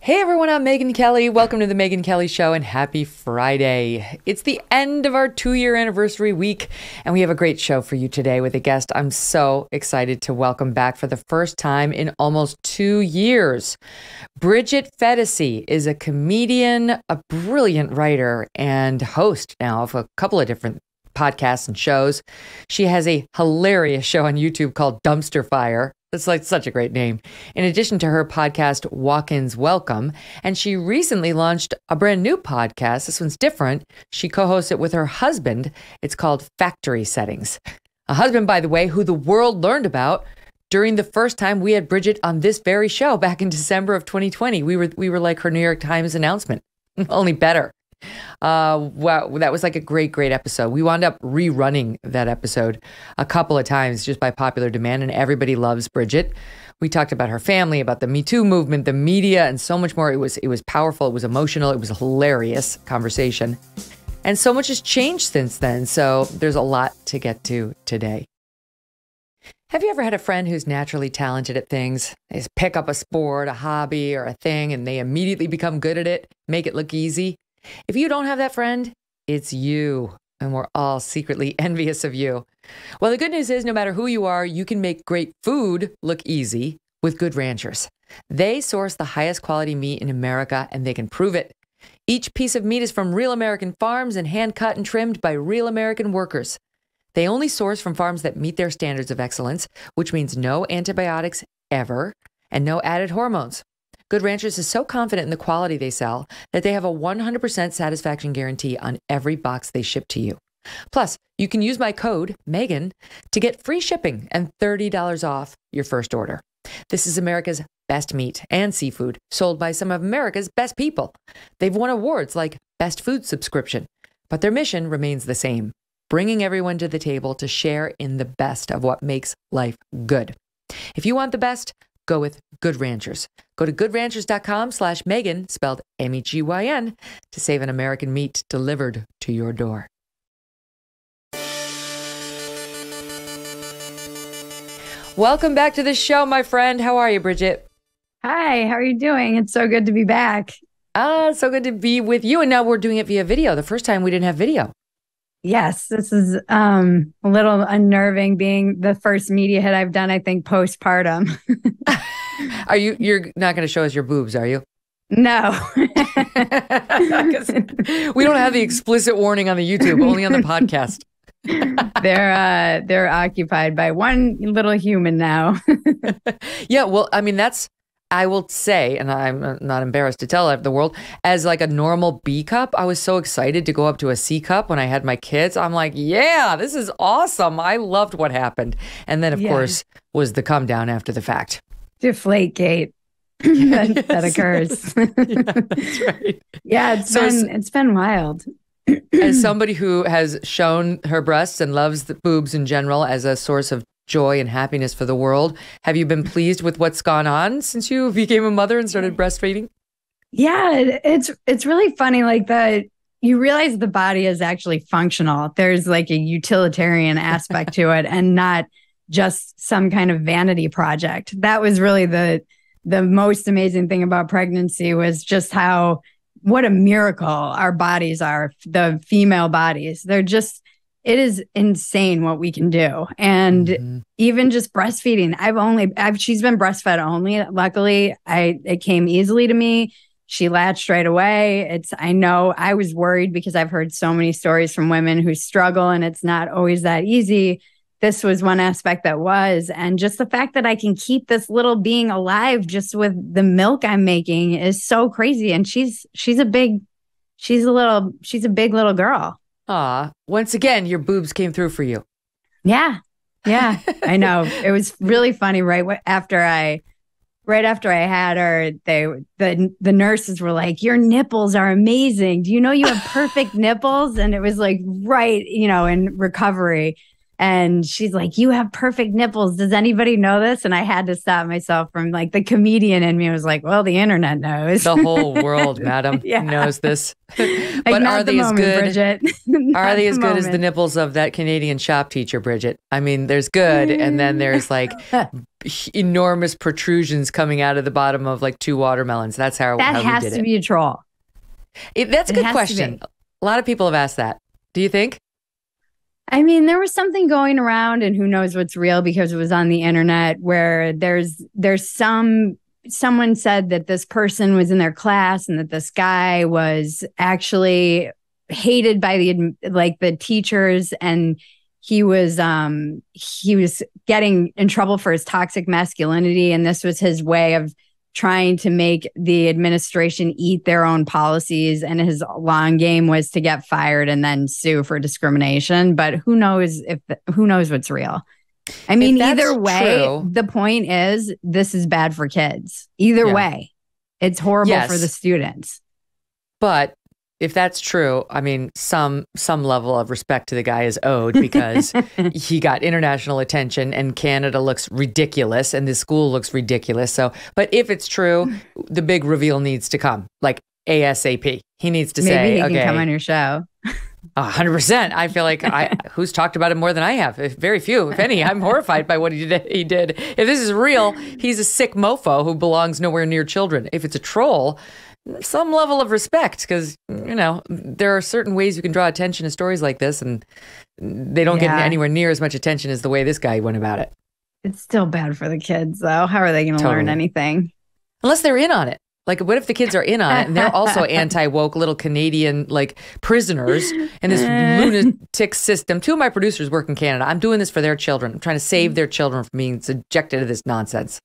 Hey everyone, I'm Megyn Kelly. Welcome to the Megyn Kelly Show and happy Friday. It's the end of our 2-year anniversary week, and we have a great show for you today with a guest I'm so excited to welcome back for the first time in almost 2 years. Bridget Phetasy is a comedian, a brilliant writer, and host now of a couple of different podcasts and shows. She has a hilarious show on YouTube called Dumpster Fire. It's like such a great name. In addition to her podcast, Walk-ins Welcome, and she recently launched a brand new podcast. This one's different. She co-hosts it with her husband. It's called Factory Settings. A husband, by the way, who the world learned about during the first time we had Bridget on this very show back in December of 2020. We were like her New York Times announcement, only better. Wow, that was like a great episode. We wound up rerunning that episode a couple of times just by popular demand, and everybody loves Bridget. We talked about her family, about the Me Too movement, the media, and so much more. It was powerful, it was emotional, it was a hilarious conversation. And so much has changed since then, so there's a lot to get to today. Have you ever had a friend who's naturally talented at things? They just pick up a sport, a hobby, or a thing, and they immediately become good at it, make it look easy? If you don't have that friend, it's you, and we're all secretly envious of you. Well, the good news is no matter who you are, you can make great food look easy with Good Ranchers. They source the highest quality meat in America, and they can prove it. Each piece of meat is from real American farms and hand-cut and trimmed by real American workers. They only source from farms that meet their standards of excellence, which means no antibiotics ever and no added hormones. Good Ranchers is so confident in the quality they sell that they have a 100% satisfaction guarantee on every box they ship to you. Plus, you can use my code, Megyn, to get free shipping and $30 off your first order. This is America's best meat and seafood, sold by some of America's best people. They've won awards like Best Food Subscription, but their mission remains the same, bringing everyone to the table to share in the best of what makes life good. If you want the best, go with Good Ranchers. Go to goodranchers.com/Megyn, spelled Megyn, to save an American meat delivered to your door. Welcome back to the show, my friend. How are you, Bridget? Hi, how are you doing? It's so good to be back. So good to be with you. And now we're doing it via video. The first time we didn't have video. Yes, this is a little unnerving being the first media hit I've done, I think, postpartum. You're not going to show us your boobs, are you? No. 'Cause we don't have the explicit warning on the YouTube, only on the podcast. They're occupied by one little human now. Yeah, well, I mean, I will say, and I'm not embarrassed to tell the world, as like a normal B cup, I was so excited to go up to a C cup when I had my kids. I'm like, yeah, this is awesome. I loved what happened. And then, of course, was the come down after the fact. Deflategate. that occurs. Yeah, that's right. Yeah, it's been wild. As somebody who has shown her breasts and loves the boobs in general as a source of joy and happiness for the world, have you been pleased with what's gone on since you became a mother and started breastfeeding? Yeah, it's really funny. Like you realize the body is actually functional. There's like a utilitarian aspect to it, and not just some kind of vanity project. That was really the most amazing thing about pregnancy, was just what a miracle our bodies are. The female bodies, it is insane what we can do. And even just breastfeeding, she's been breastfed only. Luckily, it came easily to me. She latched right away. I know I was worried because I've heard so many stories from women who struggle, and it's not always that easy. This was one aspect that was. And just the fact that I can keep this little being alive just with the milk I'm making is so crazy. And she's a big little girl. Once again, your boobs came through for you. Yeah. I know. It was really funny. Right after I had her, the nurses were like, "Your nipples are amazing. Do you know you have perfect nipples?" And it was like, right, in recovery. And she's like, you have perfect nipples. Does anybody know this? And I had to stop myself from like the comedian in me was like, well, the internet knows. The whole world, madam, knows this. Like, but are they as good, Bridget? Are they as good as the nipples of that Canadian shop teacher, Bridget? I mean, there's good. And then there's like enormous protrusions coming out of the bottom of like 2 watermelons. That's how that how has we did to it. be a troll. That's a good question. A lot of people have asked that. Do you think? I mean, there was something going around, and who knows what's real because it was on the internet, where someone said that this person was in their class and that this guy was actually hated by the teachers, and he was getting in trouble for his toxic masculinity, and this was his way of trying to make the administration eat their own policies, and his long game was to get fired and then sue for discrimination. But who knows what's real? I mean, either way, the point is this is bad for kids. Either way, it's horrible for the students. But if that's true, I mean, some level of respect to the guy is owed because he got international attention and Canada looks ridiculous and the school looks ridiculous. So, but if it's true, the big reveal needs to come, like ASAP. He needs to say, maybe he can come on your show. 100%. I feel like who's talked about it more than I have? Very few, if any. I'm horrified by what he did. If this is real, he's a sick mofo who belongs nowhere near children. If it's a troll, some level of respect, because, you know, there are certain ways you can draw attention to stories like this, and they don't get anywhere near as much attention as the way this guy went about it. It's still bad for the kids, though. How are they going to learn anything? Unless they're in on it. Like, what if the kids are in on it and they're also anti-woke little Canadian, like, prisoners in this lunatic system? 2 of my producers work in Canada. I'm doing this for their children. I'm trying to save their children from being subjected to this nonsense.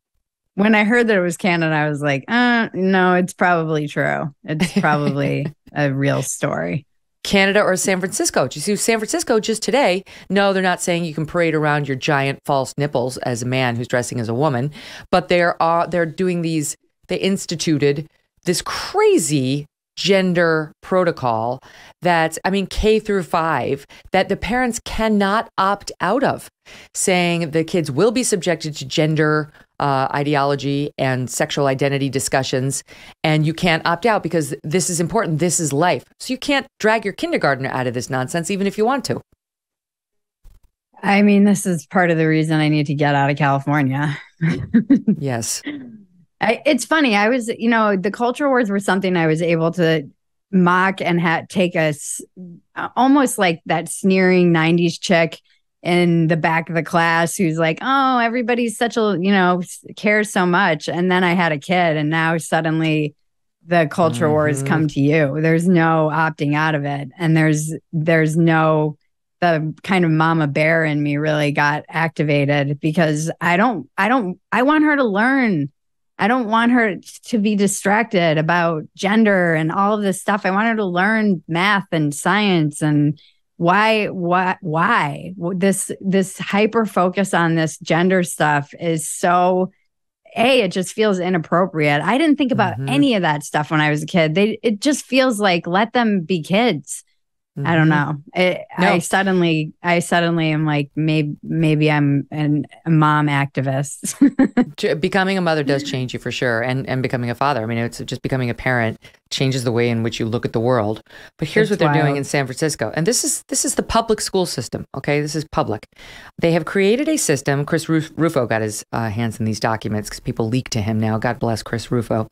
When I heard that it was Canada, I was like, no, it's probably true. It's probably a real story. Canada or San Francisco. Did you see San Francisco just today? No, they're not saying you can parade around your giant false nipples as a man who's dressing as a woman, but they're doing these. They instituted this crazy gender protocol that's, I mean, K through 5, that the parents cannot opt out of, saying the kids will be subjected to gender ideology and sexual identity discussions, and you can't opt out because this is important. This is life. So you can't drag your kindergartner out of this nonsense, even if you want to. I mean, this is part of the reason I need to get out of California. Yes. It's funny. I was, the culture wars were something I was able to mock and take almost like that sneering 90s chick in the back of the class who's like, oh, everybody's such a, cares so much. And then I had a kid, and now suddenly the culture wars come to you. There's no opting out of it. And there's no, the kind of mama bear in me really got activated because I want her to learn. I don't want her to be distracted about gender and all of this stuff. I want her to learn math and science and why this hyper focus on this gender stuff is so, it just feels inappropriate. I didn't think about any of that stuff when I was a kid. It just feels like, let them be kids. I don't know. I suddenly am like, maybe I'm a mom activist. Becoming a mother does change you for sure. And becoming a father. I mean, it's just becoming a parent changes the way in which you look at the world. But here's what they're doing in San Francisco. And this is the public school system. Okay. This is public. They have created a system. Chris Rufo got his hands in these documents because people leak to him now. God bless Chris Rufo.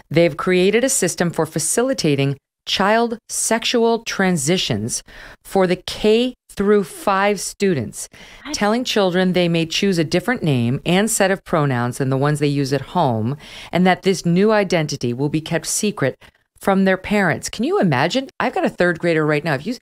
They've created a system for facilitating child sexual transitions for the K through 5 students, telling children they may choose a different name and set of pronouns than the ones they use at home, and that this new identity will be kept secret from their parents. Can you imagine? I've got a 3rd grader right now. If you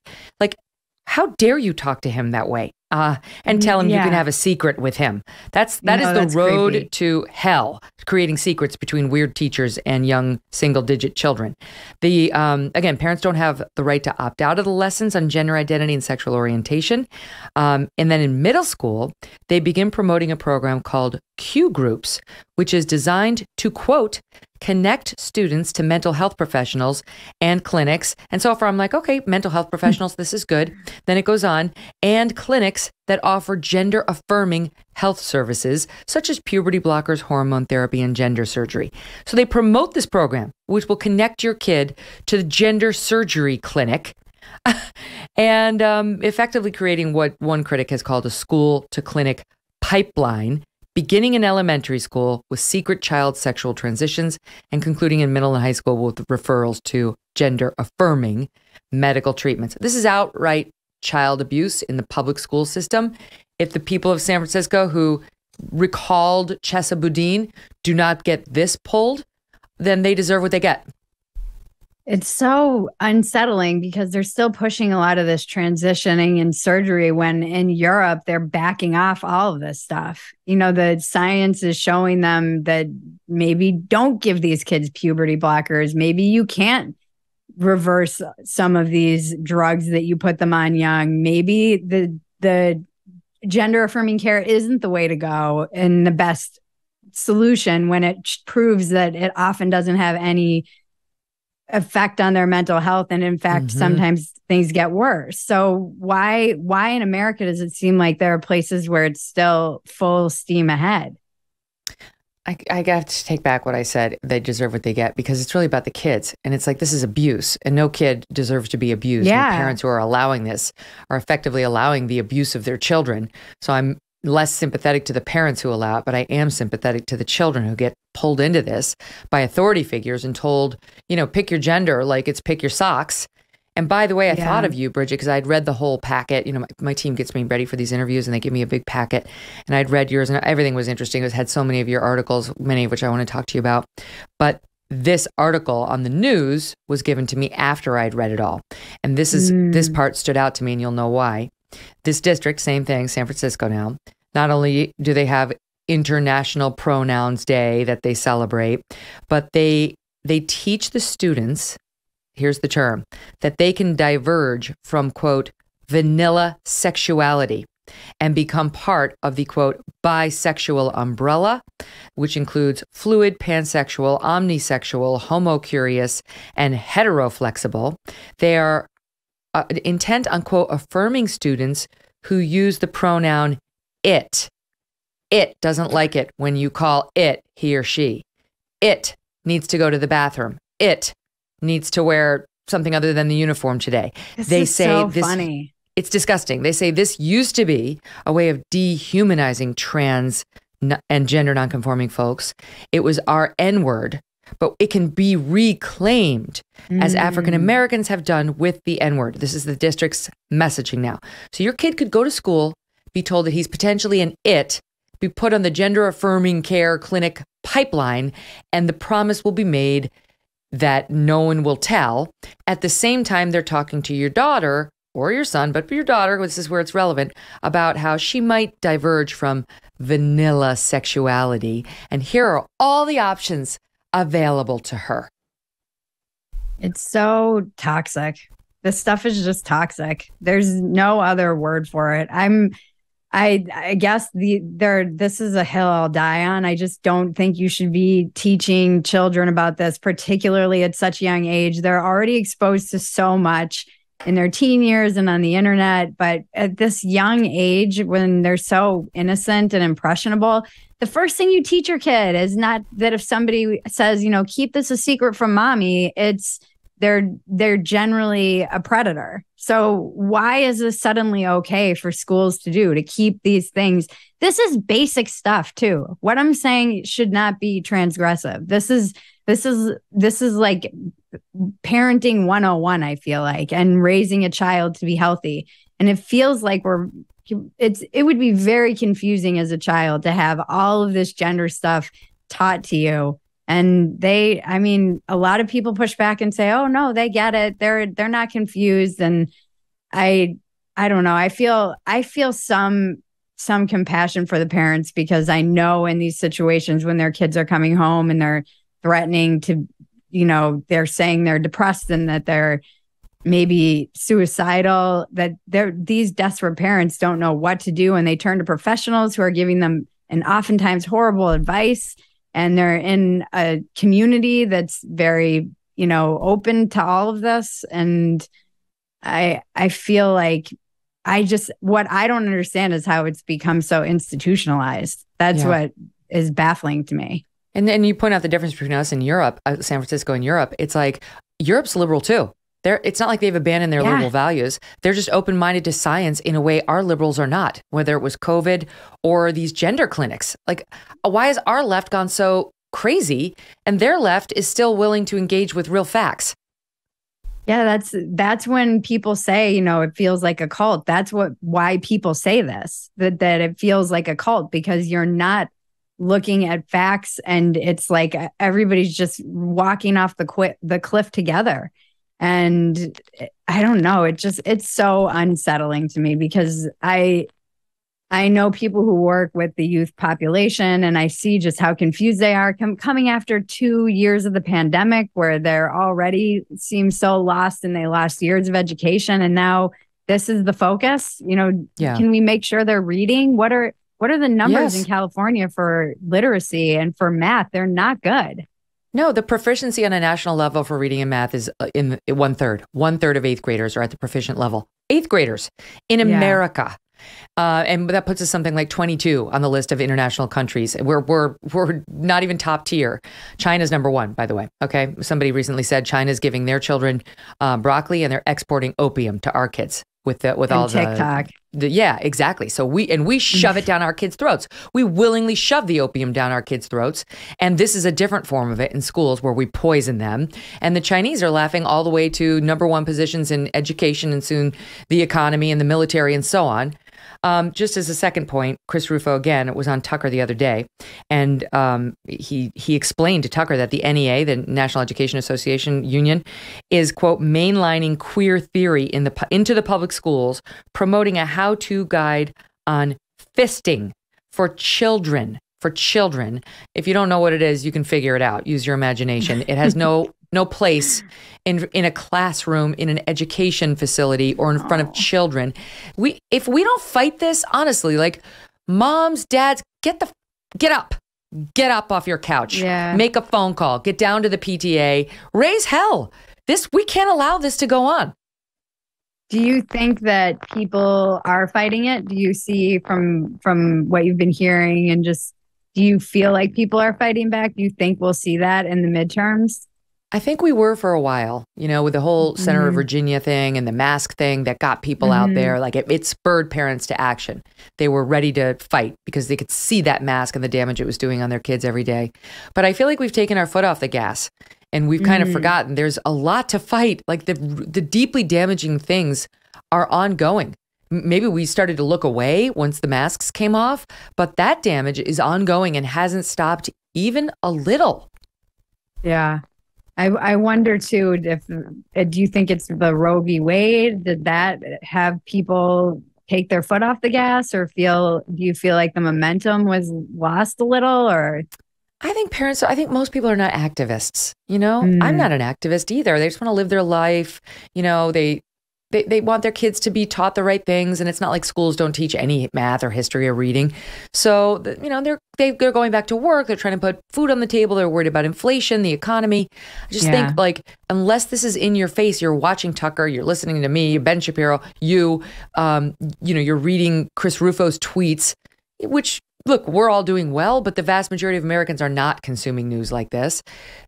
how dare you talk to him that way? And tell him you can have a secret with him. That is the road creepy to hell, creating secrets between weird teachers and young single-digit children. Again, parents don't have the right to opt out of the lessons on gender identity and sexual orientation. And then in middle school, they begin promoting a program called Q Groups, which is designed to, quote, connect students to mental health professionals and clinics. And so far I'm like, okay, mental health professionals, this is good. Then it goes on, and clinics that offer gender affirming health services, such as puberty blockers, hormone therapy, and gender surgery. So they promote this program, which will connect your kid to the gender surgery clinic, and effectively creating what one critic has called a school to clinic pipeline, beginning in elementary school with secret child sexual transitions and concluding in middle and high school with referrals to gender affirming medical treatments. This is outright child abuse in the public school system. If the people of San Francisco who recalled Chesa Boudin do not get this pulled, then they deserve what they get. It's so unsettling because they're still pushing a lot of this transitioning and surgery when in Europe, they're backing off all of this stuff. You know, the science is showing them that maybe don't give these kids puberty blockers. Maybe you can't reverse some of these drugs that you put them on young. Maybe the gender affirming care isn't the way to go and the best solution when it proves that it often doesn't have any effect on their mental health. And in fact, sometimes things get worse. So why in America does it seem like there are places where it's still full steam ahead? I got to take back what I said. They deserve what they get, because it's really about the kids. And it's like, this is abuse, and no kid deserves to be abused. Yeah. And the parents who are allowing this are effectively allowing the abuse of their children. So I'm less sympathetic to the parents who allow it, but I am sympathetic to the children who get pulled into this by authority figures and told, you know, pick your gender like it's pick your socks. And by the way, I thought of you, Bridget, because I'd read the whole packet. You know, my team gets me ready for these interviews and they give me a big packet. And I'd read yours and everything was interesting. It had so many of your articles, many of which I want to talk to you about. But this article on the news was given to me after I'd read it all. And this part stood out to me, and you'll know why. This district, same thing, San Francisco now, not only do they have International Pronouns Day that they celebrate, but they teach the students, here's the term, that they can diverge from, quote, vanilla sexuality and become part of the, quote, bisexual umbrella, which includes fluid, pansexual, omnisexual, homo-curious, and heteroflexible. They are intent on, quote, affirming students who use the pronoun it. It doesn't like it when you call it he or she. It needs to go to the bathroom. It needs to wear something other than the uniform today. They say so funny. It's disgusting. They say this used to be a way of dehumanizing trans and gender nonconforming folks. It was our N-word, but it can be reclaimed as African Americans have done with the N-word. This is the district's messaging now. So your kid could go to school, be told that he's potentially an it, be put on the gender affirming care clinic pipeline, and the promise will be made that no one will tell. At the same time, they're talking to your daughter or your son, but for your daughter, this is where it's relevant, about how she might diverge from vanilla sexuality. And here are all the options available to her. It's so toxic. This stuff is just toxic. There's no other word for it. I guess this is a hill I'll die on. I just don't think you should be teaching children about this, particularly at such a young age. They're already exposed to so much in their teen years and on the internet. But at this young age, when they're so innocent and impressionable, the first thing you teach your kid is not that if somebody says, you know, keep this a secret from mommy, it's they're generally a predator. So why is this suddenly okay for schools to do, to keep these things? This is basic stuff too. What I'm saying should not be transgressive. This is like parenting 101, I feel like, and raising a child to be healthy. And it feels like it would be very confusing as a child to have all of this gender stuff taught to you. And a lot of people push back and say, oh no, they get it. They're not confused. And I don't know. I feel some compassion for the parents, because I know in these situations when their kids are coming home and they're threatening to, you know, they're saying they're depressed and that they're maybe suicidal, that these desperate parents don't know what to do. And they turn to professionals who are giving them and oftentimes horrible advice. and they're in a community that's very, open to all of this. And I feel like what I don't understand is how it's become so institutionalized. That's what is baffling to me. And you point out the difference between us and Europe, San Francisco and Europe. It's like Europe's liberal too. It's not like they've abandoned their liberal values. They're just open-minded to science in a way our liberals are not, whether it was COVID or these gender clinics. Like, why has our left gone so crazy and their left is still willing to engage with real facts? Yeah, that's when people say, it feels like a cult. That's why people say this, that it feels like a cult, because you're not looking at facts, and it's like everybody's just walking off the cliff together. And I don't know, it's so unsettling to me, because I know people who work with the youth population, and I see just how confused they are coming after 2 years of the pandemic, where they're already seem so lost, and they lost years of education. And now this is the focus. Can we make sure they're reading? What are the numbers in California for literacy and for math? They're not good. No, the proficiency on a national level for reading and math is in 1/3. 1/3 of 8th graders are at the proficient level. 8th graders in America. And that puts us something like 22 on the list of international countries. We're not even top tier. China's number 1, by the way. Okay. Somebody recently said China's giving their children broccoli, and they're exporting opium to our kids with all TikTok. Yeah, exactly. So we shove it down our kids' throats. We willingly shove the opium down our kids' throats. And this is a different form of it in schools, where we poison them. And the Chinese are laughing all the way to number 1 positions in education, and soon the economy and the military and so on. Just as a second point, Chris Rufo, again, was on Tucker the other day, and he explained to Tucker that the NEA, the National Education Association Union, is, quote, mainlining queer theory into the public schools, promoting a how-to guide on fisting for children. For children. If you don't know what it is, you can figure it out. Use your imagination. It has no place in a classroom, in an education facility, or in front of children. If we don't fight this, honestly, like, moms, dads, get up off your couch, make a phone call, get down to the PTA, raise hell. We can't allow this to go on. Do you think that people are fighting it? Do you see from what you've been hearing, and just, do you feel like people are fighting back? Do you think we'll see that in the midterms? I think we were for a while, with the whole Center of Virginia thing and the mask thing that got people out there. Like, it spurred parents to action. They were ready to fight because they could see that mask and the damage it was doing on their kids every day. But I feel like we've taken our foot off the gas, and we've kind of forgotten there's a lot to fight. Like, the deeply damaging things are ongoing. Maybe we started to look away once the masks came off, but that damage is ongoing and hasn't stopped even a little. Yeah. I wonder too, do you think it's the Roe v. Wade? Did that have people take their foot off the gas, or do you feel like the momentum was lost a little? Or I think most people are not activists. I'm not an activist either. They just want to live their life. They want their kids to be taught the right things, and it's not like schools don't teach any math or history or reading. So, they're going back to work. They're trying to put food on the table. They're worried about inflation, the economy. I just think, like, unless this is in your face, you're watching Tucker, you're listening to me, Ben Shapiro, you're reading Chris Rufo's tweets, which, look, we're all doing well, but the vast majority of Americans are not consuming news like this.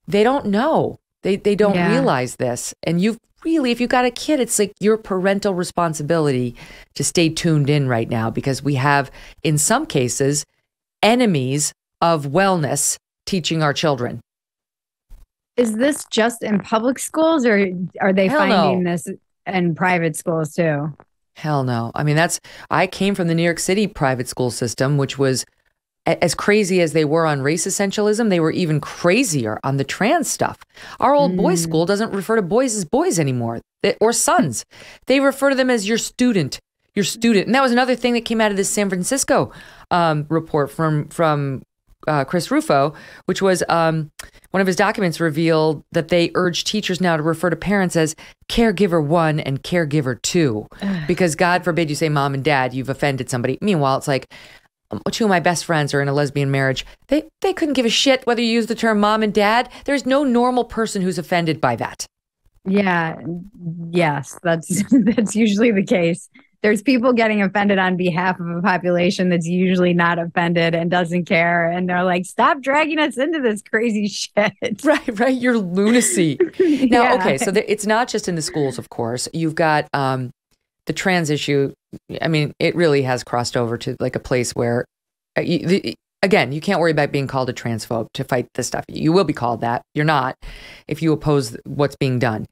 They don't know. They don't realize this. And if you've got a kid, it's like your parental responsibility to stay tuned in right now, because we have, in some cases, enemies of wellness teaching our children. Is this just in public schools, or are they finding this in private schools too? Hell no. I mean, I came from the New York City private school system, which was as crazy as they were on race essentialism. They were even crazier on the trans stuff. Our old boys' school doesn't refer to boys as boys anymore, or sons. They refer to them as your student. And that was another thing that came out of this San Francisco report from Chris Rufo, which was one of his documents revealed that they urge teachers now to refer to parents as caregiver 1 and caregiver 2, because God forbid you say mom and dad, you've offended somebody. Meanwhile, it's like, two of my best friends are in a lesbian marriage. They couldn't give a shit whether you use the term mom and dad. There's no normal person who's offended by that. Yeah. Yes, that's usually the case. There's people getting offended on behalf of a population that's usually not offended and doesn't care. And they're like, stop dragging us into this crazy shit. Right. You're lunacy. Now, Yeah. okay, so it's not just in the schools, of course. You've got the trans issue. I mean, it really has crossed over to like a place where, again, you can't worry about being called a transphobe to fight this stuff. You will be called that. You're not if you oppose what's being done.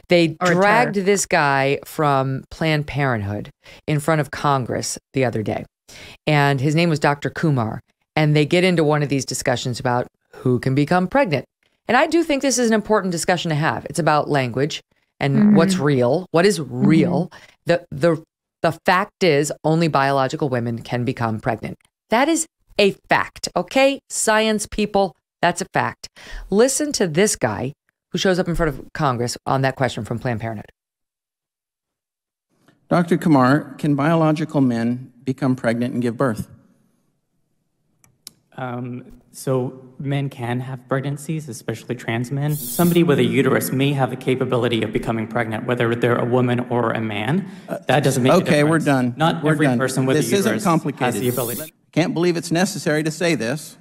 They dragged this guy from Planned Parenthood in front of Congress the other day. And his name was Dr. Kumar. And they get into one of these discussions about who can become pregnant. And I do think this is an important discussion to have. It's about language and what's real, what is real. The fact is only biological women can become pregnant. That is a fact, okay? Science people, that's a fact. Listen to this guy who shows up in front of Congress on that question from Planned Parenthood. Dr. Kumar, can biological men become pregnant and give birth? So men can have pregnancies, especially trans men. Somebody with a uterus may have the capability of becoming pregnant, whether they're a woman or a man. That doesn't make a difference. Okay, we're done. Not every person with a uterus isn't complicated. has the ability. Can't believe it's necessary to say this,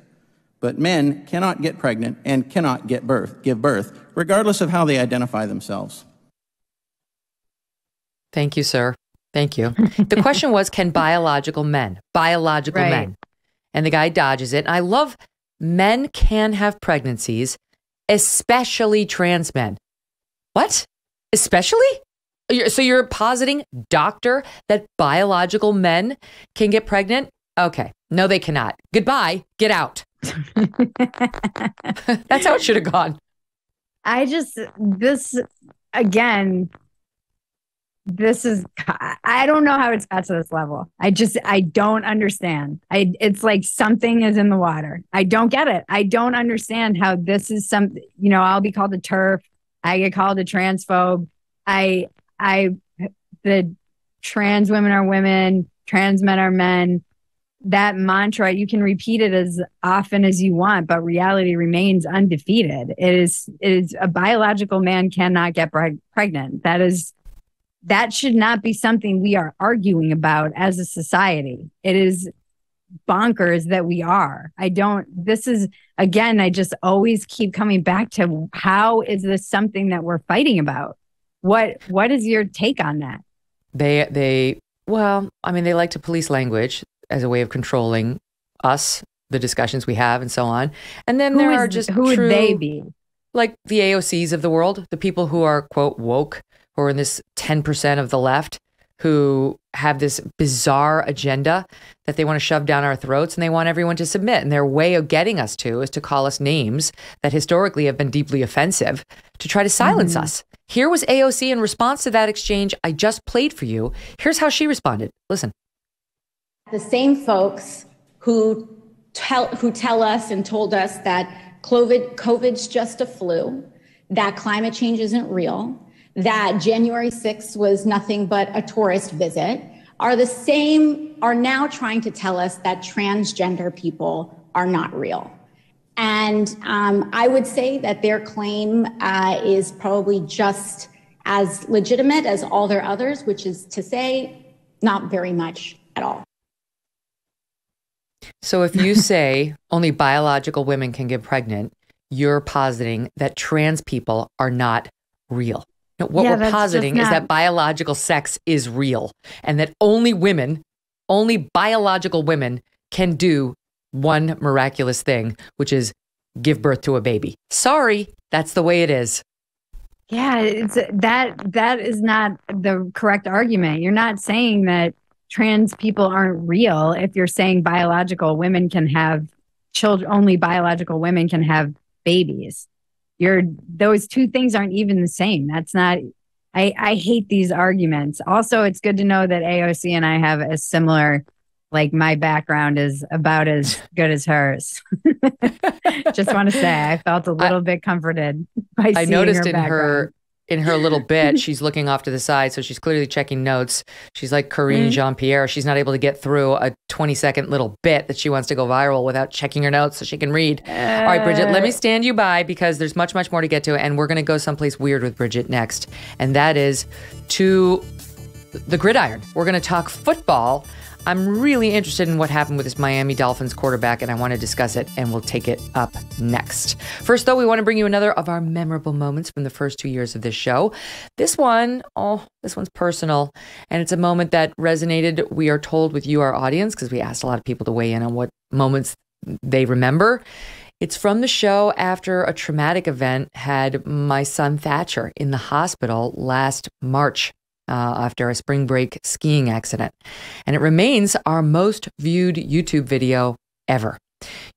but men cannot get pregnant and cannot give birth, regardless of how they identify themselves. Thank you, sir. Thank you. The question was, can biological men, men, and the guy dodges it. And I love men can have pregnancies, especially trans men. What? Especially? So you're positing, doctor, that biological men can get pregnant? Okay. No, they cannot. Goodbye. Get out. That's how it should have gone. I don't know how it's got to this level. I don't understand. It's like something is in the water. I don't get it. I don't understand how this is something, I'll be called a TERF. I get called a transphobe. The trans women are women, trans men are men. That mantra, you can repeat it as often as you want, but reality remains undefeated. It is a biological man cannot get pregnant. That should not be something we are arguing about as a society. It is bonkers that we are. I just always keep coming back to, how is this something that we're fighting about? What is your take on that? They like to police language as a way of controlling us, the discussions we have and so on. And then who would they be? Like the AOCs of the world, the people who are, quote, woke, who are in this 10% of the left, who have this bizarre agenda that they want to shove down our throats, and they want everyone to submit. And their way of getting us to is to call us names that historically have been deeply offensive, to try to silence us. Here was AOC in response to that exchange I just played for you. Here's how she responded. Listen. The same folks who tell us and told us that COVID's just a flu, that climate change isn't real, that January 6th was nothing but a tourist visit, are now trying to tell us that transgender people are not real. And I would say that their claim is probably just as legitimate as all their others, which is to say, not very much at all. So if you say only biological women can get pregnant, you're positing that trans people are not real. No, what we're positing is that biological sex is real, and that only biological women can do one miraculous thing, which is give birth to a baby. Sorry, that's the way it is. Yeah, that is not the correct argument. You're not saying that trans people aren't real if you're saying biological women can have children, only biological women can have babies. Those two things aren't even the same. That's not, I hate these arguments. Also, it's good to know that AOC and I have a similar, like, my background is about as good as hers. Just want to say I felt a little bit comforted by seeing I noticed her in background. in her little bit, she's looking off to the side, so she's clearly checking notes. She's like Corinne Jean-Pierre. She's not able to get through a 20-second little bit that she wants to go viral without checking her notes so she can read. All right, Bridget, let me stand you by because there's much, much more to get to, and we're going to go someplace weird with Bridget next, and that is to the gridiron. We're going to talk football. I'm really interested in what happened with this Miami Dolphins quarterback, and I want to discuss it, and we'll take it up next. First, though, we want to bring you another of our memorable moments from the first 2 years of this show. This one's personal, and it's a moment that resonated, we are told, with you, our audience, because we asked a lot of people to weigh in on what moments they remember. It's from the show after a traumatic event had my son Thatcher in the hospital last March. After a spring break skiing accident. And it remains our most viewed YouTube video ever.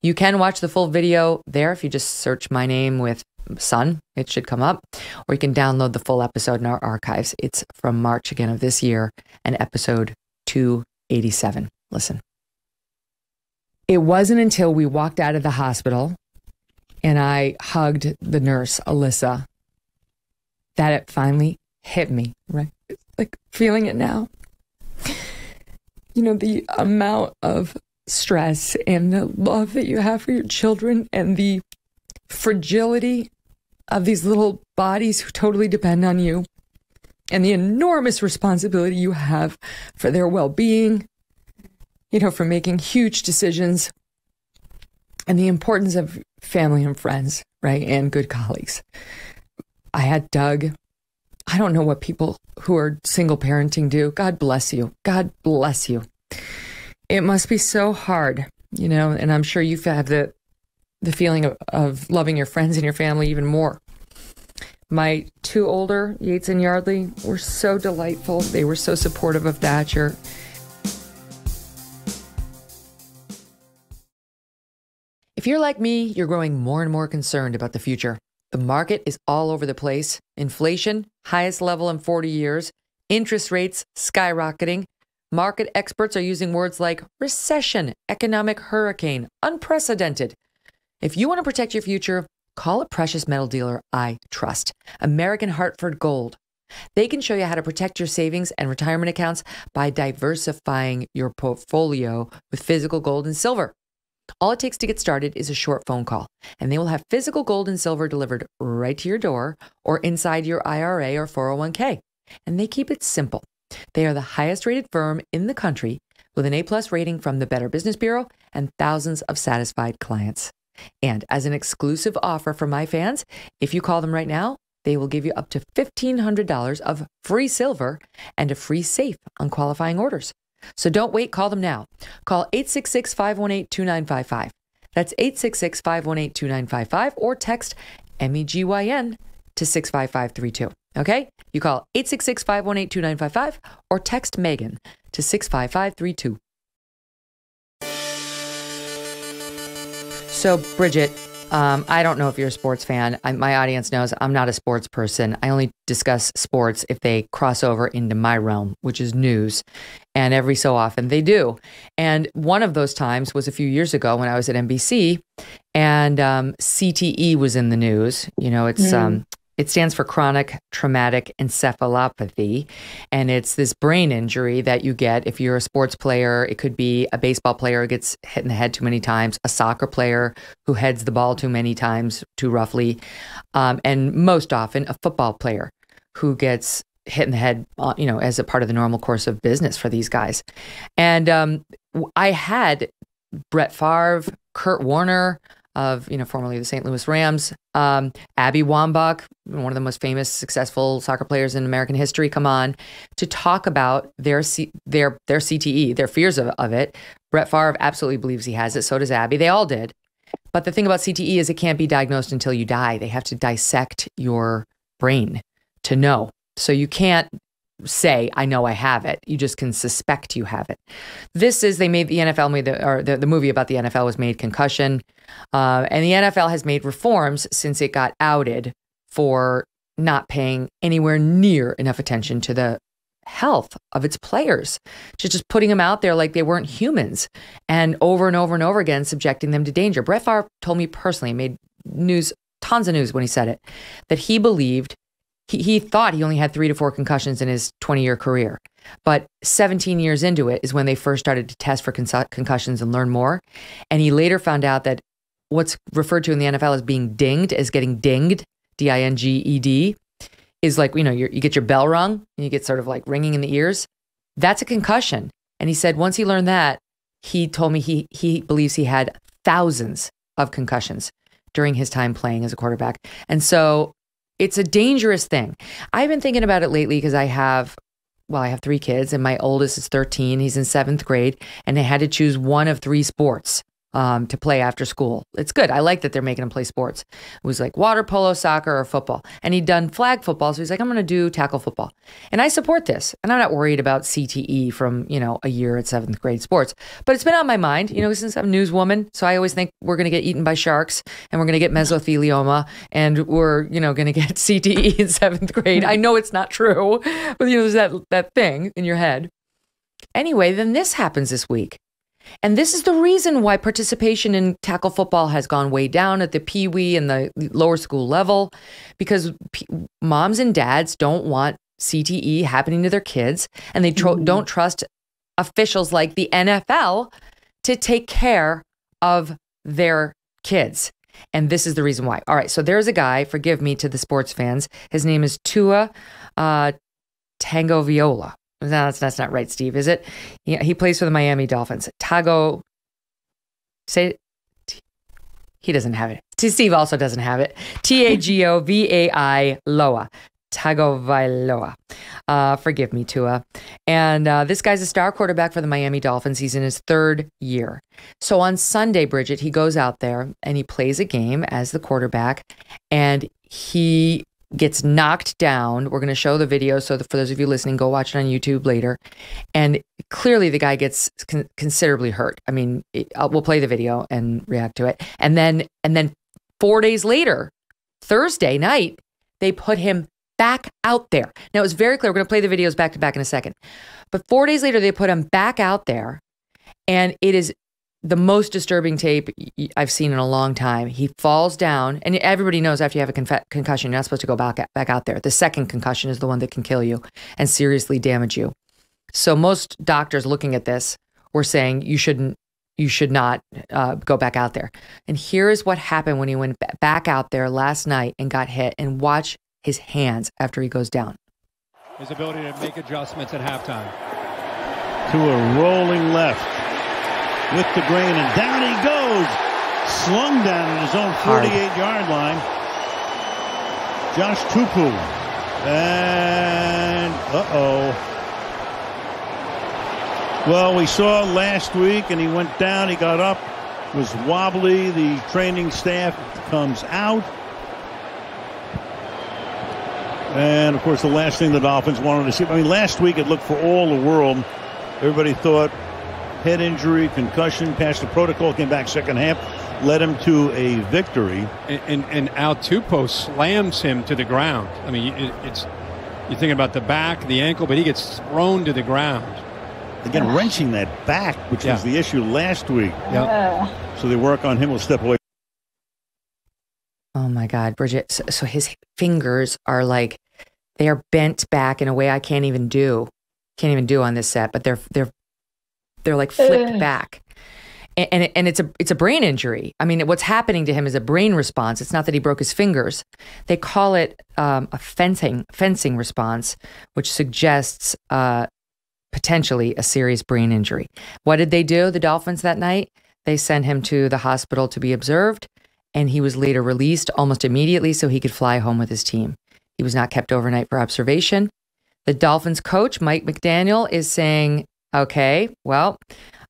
You can watch the full video there if you just search my name with son. It should come up. Or you can download the full episode in our archives. It's from March again of this year and episode 287. Listen. It wasn't until we walked out of the hospital and I hugged the nurse, Alyssa, that it finally hit me, right? Like feeling it now. You know, the amount of stress and the love that you have for your children and the fragility of these little bodies who totally depend on you and the enormous responsibility you have for their well-being, you know, for making huge decisions and the importance of family and friends, right? And good colleagues. I had Doug. I don't know what people who are single parenting do. God bless you. God bless you. It must be so hard, you know, and I'm sure you have the feeling of loving your friends and your family even more. My two older, Yates and Yardley, were so delightful. They were so supportive of Thatcher. If you're like me, you're growing more and more concerned about the future. The market is all over the place. Inflation, highest level in 40 years. Interest rates skyrocketing. Market experts are using words like recession, economic hurricane, unprecedented. If you want to protect your future, call a precious metal dealer I trust, American Hartford Gold. They can show you how to protect your savings and retirement accounts by diversifying your portfolio with physical gold and silver. All it takes to get started is a short phone call, and they will have physical gold and silver delivered right to your door or inside your IRA or 401k. And they keep it simple. They are the highest rated firm in the country with an A+ rating from the Better Business Bureau and thousands of satisfied clients. And as an exclusive offer for my fans, if you call them right now, they will give you up to $1,500 of free silver and a free safe on qualifying orders. So don't wait, call them now. Call 866-518-2955. That's 866-518-2955 or text MEGYN to 65532. Okay? You call 866-518-2955 or text Megyn to 65532. So, Bridget, I don't know if you're a sports fan. My audience knows I'm not a sports person. I only discuss sports if they cross over into my realm, which is news. And every so often they do. And one of those times was a few years ago when I was at NBC and CTE was in the news. You know, it's it stands for chronic traumatic encephalopathy. And it's this brain injury that you get if you're a sports player. It could be a baseball player who gets hit in the head too many times, a soccer player who heads the ball too many times, too roughly, and most often a football player who gets hit in the head, you know, as a part of the normal course of business for these guys. And I had Brett Favre, Kurt Warner, of, you know, formerly the St. Louis Rams, Abby Wambach, one of the most famous, successful soccer players in American history, come on to talk about their CTE, their fears of it. Brett Favre absolutely believes he has it. So does Abby. They all did. But the thing about CTE is it can't be diagnosed until you die. They have to dissect your brain to know. So you can't say, I know I have it. You just can suspect you have it. This is, the movie about the NFL was made Concussion. And the NFL has made reforms since it got outed for not paying anywhere near enough attention to the health of its players, just putting them out there like they weren't humans and over and over and over again, subjecting them to danger. Brett Favre told me personally, made news, tons of news when he said it, that he believed he thought he only had 3 to 4 concussions in his 20-year career. But 17 years into it is when they first started to test for concussions and learn more. And he later found out that what's referred to in the NFL as being dinged, as getting dinged, D-I-N-G-E-D, is like, you get your bell rung and you get sort of like ringing in the ears. That's a concussion. And he said once he learned that, he told me he believes he had thousands of concussions during his time playing as a quarterback. And so it's a dangerous thing. I've been thinking about it lately because I have 3 kids and my oldest is 13. He's in 7th grade and they had to choose one of 3 sports to play after school. It's good. I like that they're making him play sports. It was like water polo, soccer, or football. And he'd done flag football. So he's like, I'm going to do tackle football. And I support this. And I'm not worried about CTE from, a year at 7th grade sports. But it's been on my mind, since I'm a newswoman. So I always think we're going to get eaten by sharks and we're going to get mesothelioma and we're, going to get CTE in 7th grade. I know it's not true, but there's that thing in your head. Anyway, then this happens this week. And this is the reason why participation in tackle football has gone way down at the peewee and the lower school level, because moms and dads don't want CTE happening to their kids, and they don't trust officials like the NFL to take care of their kids. And this is the reason why. All right, so there's a guy, forgive me to the sports fans, his name is Tua Tagovailoa. No, that's not right, Steve, is it? He plays for the Miami Dolphins. He doesn't have it. Steve also doesn't have it. Tagovailoa. Tagovailoa. Forgive me, Tua. And this guy's a star quarterback for the Miami Dolphins. He's in his 3rd year. So on Sunday, Bridget, he goes out there and he plays a game as the quarterback, and he gets knocked down. We're going to show the video. So for those of you listening, go watch it on YouTube later. And clearly the guy gets considerably hurt. I mean, we'll play the video and react to it. And then 4 days later, Thursday night, they put him back out there. Now, it was very clear. We're going to play the videos back to back in a second. But 4 days later, they put him back out there. And it is the most disturbing tape I've seen in a long time. He falls down, and everybody knows after you have a concussion, you're not supposed to go back out there. The second concussion is the one that can kill you and seriously damage you. So most doctors looking at this were saying you should not go back out there. And here is what happened when he went back out there last night and got hit. And watch his hands after he goes down. His ability to make adjustments at halftime. To a rolling left. With the grain, and down he goes, slung down in his own 48-yard line. Josh Tupu, and well, we saw last week, and he went down, he got up, was wobbly. The training staff comes out, and of course the last thing the Dolphins wanted to see, I mean, last week it looked for all the world, everybody thought head injury, concussion, passed the protocol, came back second half, led him to a victory. And Al Tupo slams him to the ground. I mean, you're thinking about the back, the ankle, but he gets thrown to the ground. Again, wrenching that back, which was the issue last week. Yep. So they work on him, will step away. Oh my God, Bridget. So his fingers are like, they are bent back in a way I can't even do on this set, but they're like flipped back. And it's a brain injury. I mean, what's happening to him is a brain response. It's not that he broke his fingers. They call it a fencing response, which suggests potentially a serious brain injury. What did they do, the Dolphins, that night? They sent him to the hospital to be observed, and he was later released almost immediately so he could fly home with his team. He was not kept overnight for observation. The Dolphins coach, Mike McDaniel, is saying, okay, well,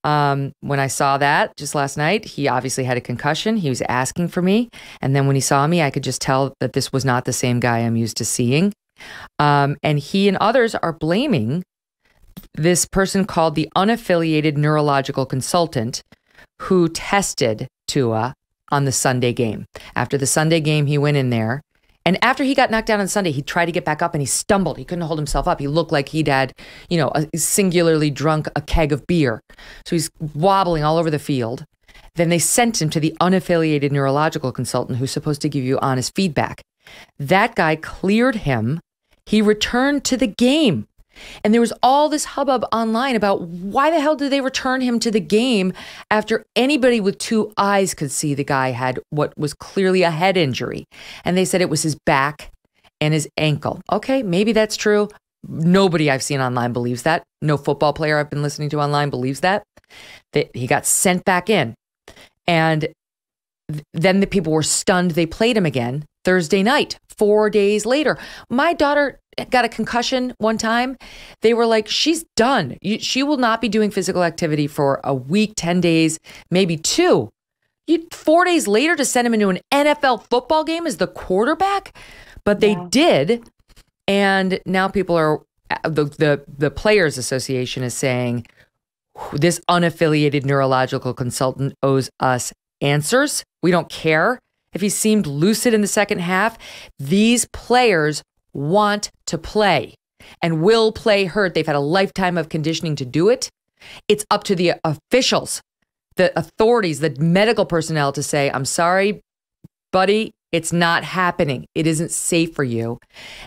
when I saw that just last night, he obviously had a concussion. He was asking for me. And then when he saw me, I could just tell that this was not the same guy I'm used to seeing. And he and others are blaming this person called the unaffiliated neurological consultant who tested Tua on the Sunday game. After the Sunday game, he went in there. And after he got knocked down on Sunday, he tried to get back up and he stumbled. He couldn't hold himself up. He looked like he'd had, singularly drunk a keg of beer. So he's wobbling all over the field. Then they sent him to the unaffiliated neurological consultant who's supposed to give you honest feedback. That guy cleared him he returned to the game. And there was all this hubbub online about why the hell did they return him to the game after anybody with two eyes could see the guy had what was clearly a head injury. And they said it was his back and his ankle. Okay, maybe that's true. Nobody I've seen online believes that. No football player I've been listening to online believes that. That he got sent back in. And then the people were stunned. They played him again Thursday night, 4 days later. My daughter got a concussion one time. They were like, she's done. She will not be doing physical activity for a week, 10 days, maybe 2. 4 days later to send him into an NFL football game as the quarterback? But they did. And now people are, the Players Association is saying, this unaffiliated neurological consultant owes us answers. We don't care if he seemed lucid in the second half. These players want to play and will play hurt. They've had a lifetime of conditioning to do it. It's up to the officials, the authorities, the medical personnel to say, I'm sorry, buddy, it's not happening. It isn't safe for you.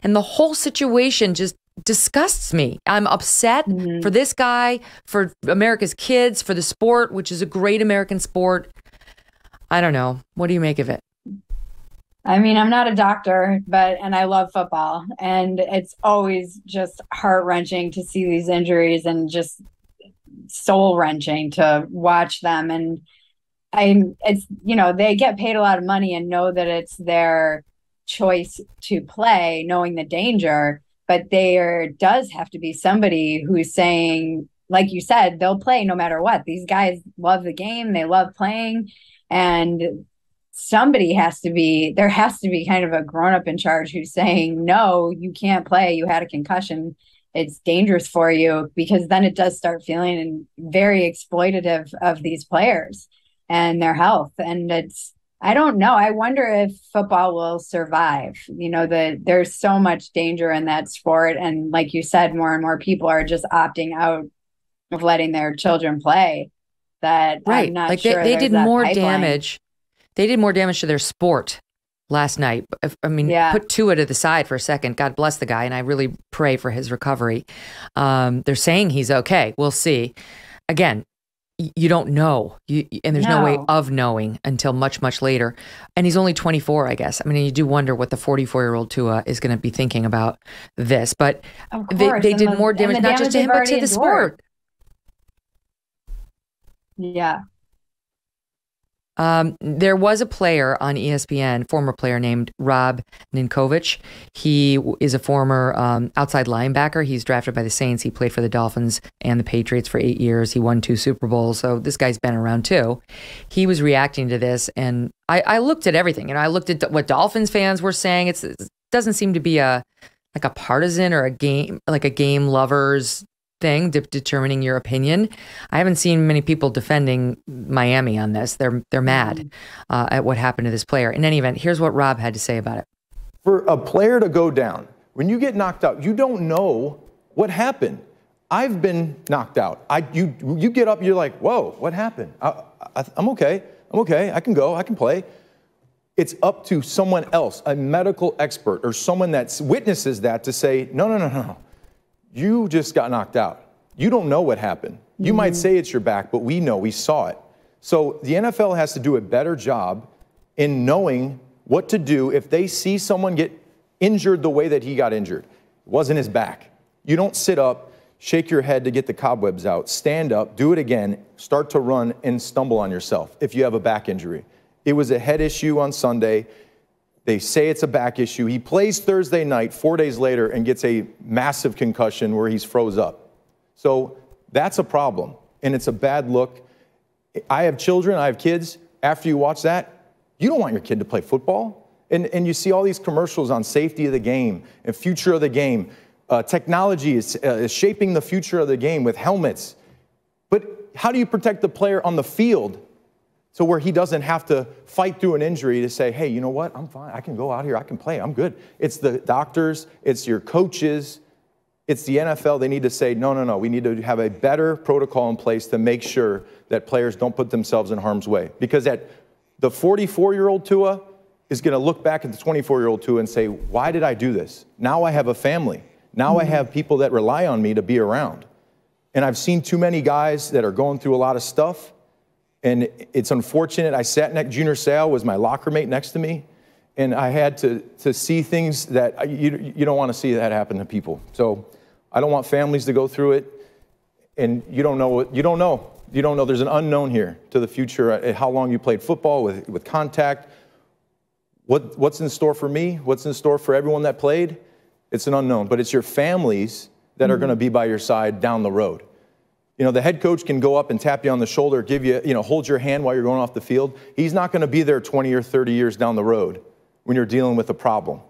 And the whole situation just disgusts me. I'm upset for this guy, for America's kids, for the sport, which is a great American sport. I don't know. What do you make of it? I mean, I'm not a doctor, and I love football, and it's always just heart-wrenching to see these injuries and just soul-wrenching to watch them. And it's, they get paid a lot of money and know that it's their choice to play, knowing the danger, but there does have to be somebody who's saying, like you said, they'll play no matter what. These guys love the game. They love playing. And there has to be kind of a grown-up in charge who's saying, no, you can't play. You had a concussion. It's dangerous for you, because then it does start feeling very exploitative of these players and their health. And I don't know. I wonder if football will survive. There's so much danger in that sport. And like you said, more and more people are just opting out of letting their children play. That right. I'm not sure they did more damage. They did more damage to their sport last night. Put Tua to the side for a second. God bless the guy, and I really pray for his recovery. They're saying he's okay. We'll see. Again, you don't know, and there's no way of knowing until much, much later. And he's only 24, I guess. I mean, you do wonder what the 44-year-old Tua is going to be thinking about this. But they did more damage, not just to him, but to the sport. Yeah. There was a player on ESPN, former player named Rob Ninkovich. He is a former outside linebacker. He's drafted by the Saints. He played for the Dolphins and the Patriots for 8 years. He won 2 Super Bowls. So this guy's been around too. He was reacting to this, and I looked at everything. I looked at what Dolphins fans were saying. It doesn't seem to be a partisan or a game lovers thing determining your opinion. I haven't seen many people defending Miami on this. They're mad at what happened to this player. In any event, here's what Rob had to say about it. For a player to go down, when you get knocked out, you don't know what happened. I've been knocked out. You get up, you're like, whoa, what happened? I'm okay. I can go. I can play. It's up to someone else, a medical expert or someone that witnesses that, to say, no. You just got knocked out. You don't know what happened. You might say it's your back, but we know, we saw it. So the NFL has to do a better job in knowing what to do if they see someone get injured the way that he got injured. It wasn't his back. You don't sit up, shake your head to get the cobwebs out, stand up, do it again, start to run and stumble on yourself if you have a back injury. It was a head issue on Sunday. They say it's a back issue. He plays Thursday night, 4 days later, and gets a massive concussion where he's froze up. So that's a problem, and it's a bad look. I have children, I have kids. After you watch that, you don't want your kid to play football. And you see all these commercials on safety of the game and future of the game. Technology is shaping the future of the game with helmets. But how do you protect the player on the field so where he doesn't have to fight through an injury to say, hey, you know what? I'm fine. I can go out here. I can play. I'm good. It's the doctors. It's your coaches. It's the NFL. They need to say, no. We need to have a better protocol in place to make sure that players don't put themselves in harm's way. Because at the 44-year-old Tua, is going to look back at the 24-year-old Tua and say, why did I do this? Now I have a family. Now I have people that rely on me to be around. And I've seen too many guys that are going through a lot of stuff. And it's unfortunate. I sat next, Junior Seau was my locker mate next to me. And I had to see things that you don't want to see that happen to people. So I don't want families to go through it. And you don't know. There's an unknown here to the future, how long you played football with contact. What's in store for me? What's in store for everyone that played? It's an unknown, but it's your families that are going to be by your side down the road. You know, the head coach can go up and tap you on the shoulder, give you, hold your hand while you're going off the field. He's not going to be there 20 or 30 years down the road when you're dealing with a problem.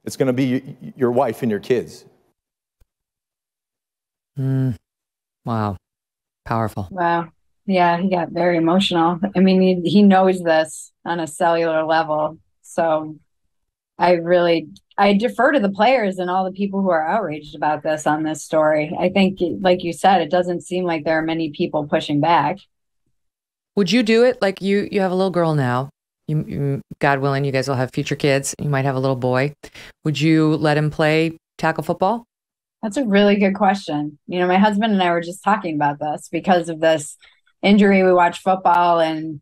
It's going to be your wife and your kids. Wow. Powerful. Wow. Yeah, he got very emotional. I mean, he knows this on a cellular level. So I defer to the players and all the people who are outraged about this on this story. I think, like you said, it doesn't seem like there are many people pushing back. Would you do it? Like you have a little girl now. You, God willing, you guys will have future kids. You might have a little boy. Would you let him play tackle football? That's a really good question. My husband and I were just talking about this because of this injury. We watch football and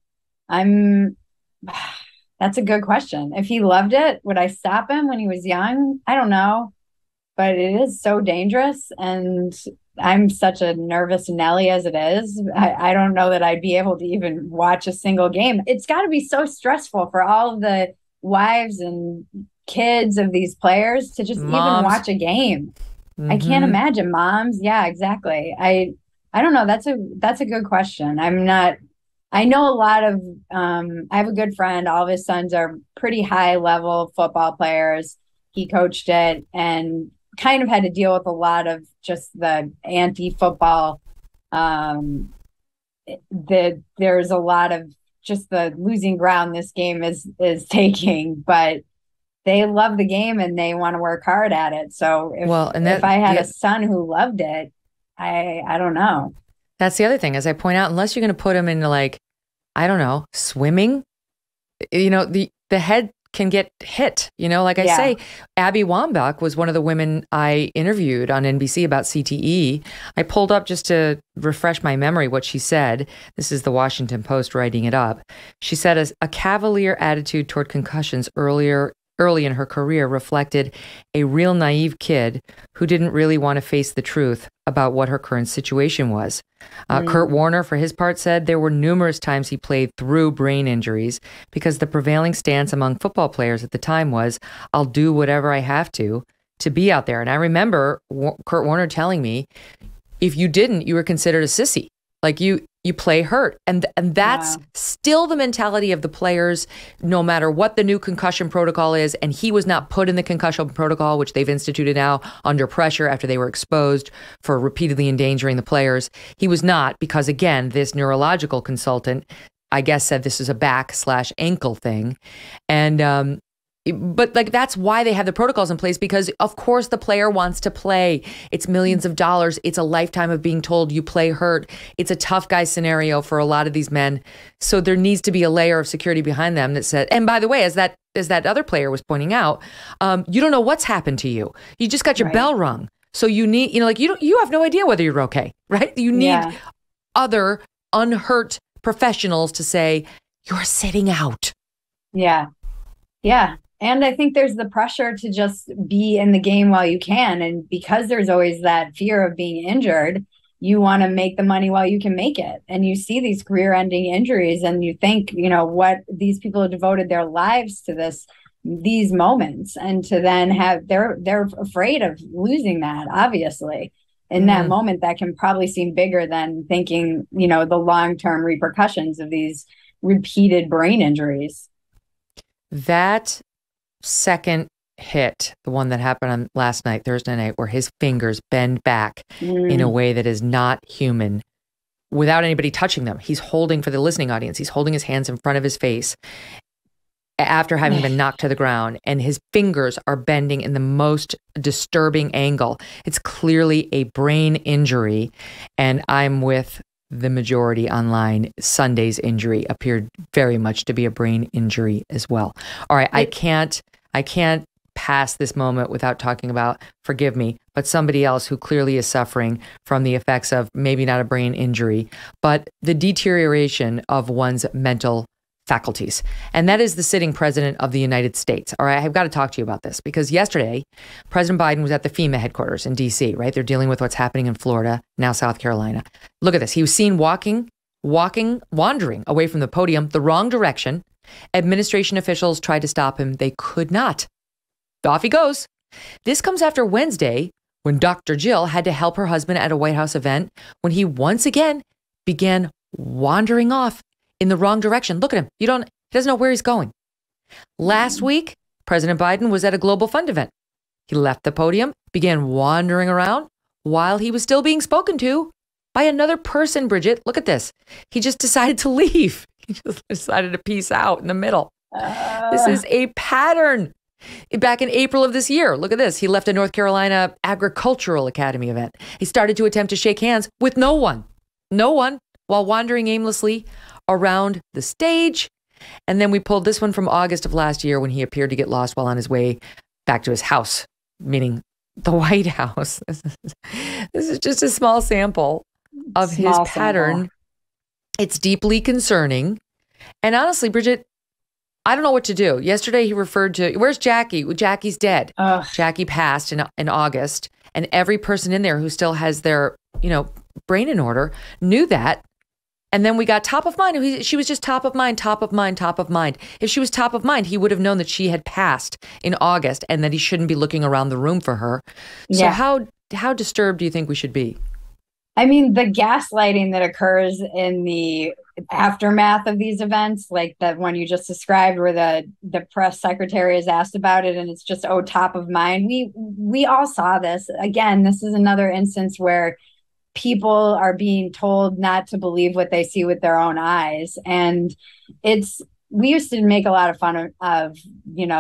that's a good question. If he loved it, would I stop him when he was young? I don't know, but it is so dangerous. And I'm such a nervous Nelly as it is. I don't know that I'd be able to even watch a single game. It's got to be so stressful for all of the wives and kids of these players to just even watch a game. Mm-hmm. I can't imagine moms. Yeah, exactly. I don't know. That's a good question. I know a lot of, I have a good friend. All of his sons are pretty high level football players. He coached it and kind of had to deal with a lot of just the anti-football. There's a lot of just the losing ground this game is taking, but they love the game and they want to work hard at it. So if I had a son who loved it, I don't know. That's the other thing, as I point out, unless you're going to put him into I don't know, swimming, the head can get hit, I say, Abby Wambach was one of the women I interviewed on NBC about CTE. I pulled up just to refresh my memory what she said. This is the Washington Post writing it up. She said a cavalier attitude toward concussions early in her career reflected a real naive kid who didn't really want to face the truth about what her current situation was. Kurt Warner, for his part, said there were numerous times he played through brain injuries because the prevailing stance among football players at the time was, I'll do whatever I have to be out there. And I remember Kurt Warner telling me, if you didn't, you were considered a sissy. Like you play hurt. And that's still the mentality of the players, no matter what the new concussion protocol is. And he was not put in the concussion protocol, which they've instituted now under pressure after they were exposed for repeatedly endangering the players. He was not, because again, this neurological consultant, I guess, said this is a back/ankle thing. And, but that's why they have the protocols in place, because of course the player wants to play. It's millions of dollars. It's a lifetime of being told you play hurt. It's a tough guy scenario for a lot of these men. So there needs to be a layer of security behind them that said, and by the way, as that other player was pointing out, you don't know what's happened to you. You just got your bell rung. So you need, you have no idea whether you're okay, right? You need other unhurt professionals to say, you're sitting out. Yeah. Yeah. And I think there's the pressure to just be in the game while you can. And because there's always that fear of being injured, you want to make the money while you can make it. And you see these career-ending injuries and you think, what these people have devoted their lives to these moments, and to then they're afraid of losing that, obviously. In that moment, that can probably seem bigger than thinking, the long-term repercussions of these repeated brain injuries. That second hit, the one that happened on last night, Thursday night, where his fingers bend back in a way that is not human without anybody touching them. He's holding, for the listening audience, he's holding his hands in front of his face after having been knocked to the ground, and his fingers are bending in the most disturbing angle. It's clearly a brain injury, and I'm with the majority online, Sunday's injury appeared very much to be a brain injury as well. All right, I can't pass this moment without talking about, forgive me, but somebody else who clearly is suffering from the effects of maybe not a brain injury, but the deterioration of one's mental faculties. And that is the sitting president of the United States. All right, I've got to talk to you about this because yesterday, President Biden was at the FEMA headquarters in DC, right? They're dealing with what's happening in Florida, now South Carolina. Look at this. He was seen wandering away from the podium the wrong direction. Administration officials tried to stop him. They could not. Off he goes. This comes after Wednesday when Dr. Jill had to help her husband at a White House event when he once again began wandering off in the wrong direction. Look at him. He doesn't know where he's going. Last week, President Biden was at a Global Fund event. He left the podium, began wandering around while he was still being spoken to by another person, Bridget. Look at this. He just decided to leave. He just decided to peace out in the middle. This is a pattern. Back in April of this year, look at this. He left a North Carolina Agricultural Academy event. He started to attempt to shake hands with no one while wandering aimlessly around the stage. And then we pulled this one from August of last year when he appeared to get lost while on his way back to his house, meaning the White House. This is just a small sample of his pattern. It's deeply concerning. And honestly, Bridget, I don't know what to do. Yesterday, he referred to, where's Jackie? Well, Jackie's dead. Jackie passed in August. And every person in there who still has their, brain in order knew that. And then we got top of mind. She was just top of mind. If she was top of mind, he would have known that she had passed in August and that he shouldn't be looking around the room for her. So how disturbed do you think we should be? I mean, the gaslighting that occurs in the aftermath of these events, like that one you just described where the press secretary is asked about it and it's just, top of mind. We all saw this. Again, this is another instance where people are being told not to believe what they see with their own eyes. And we used to make a lot of fun of his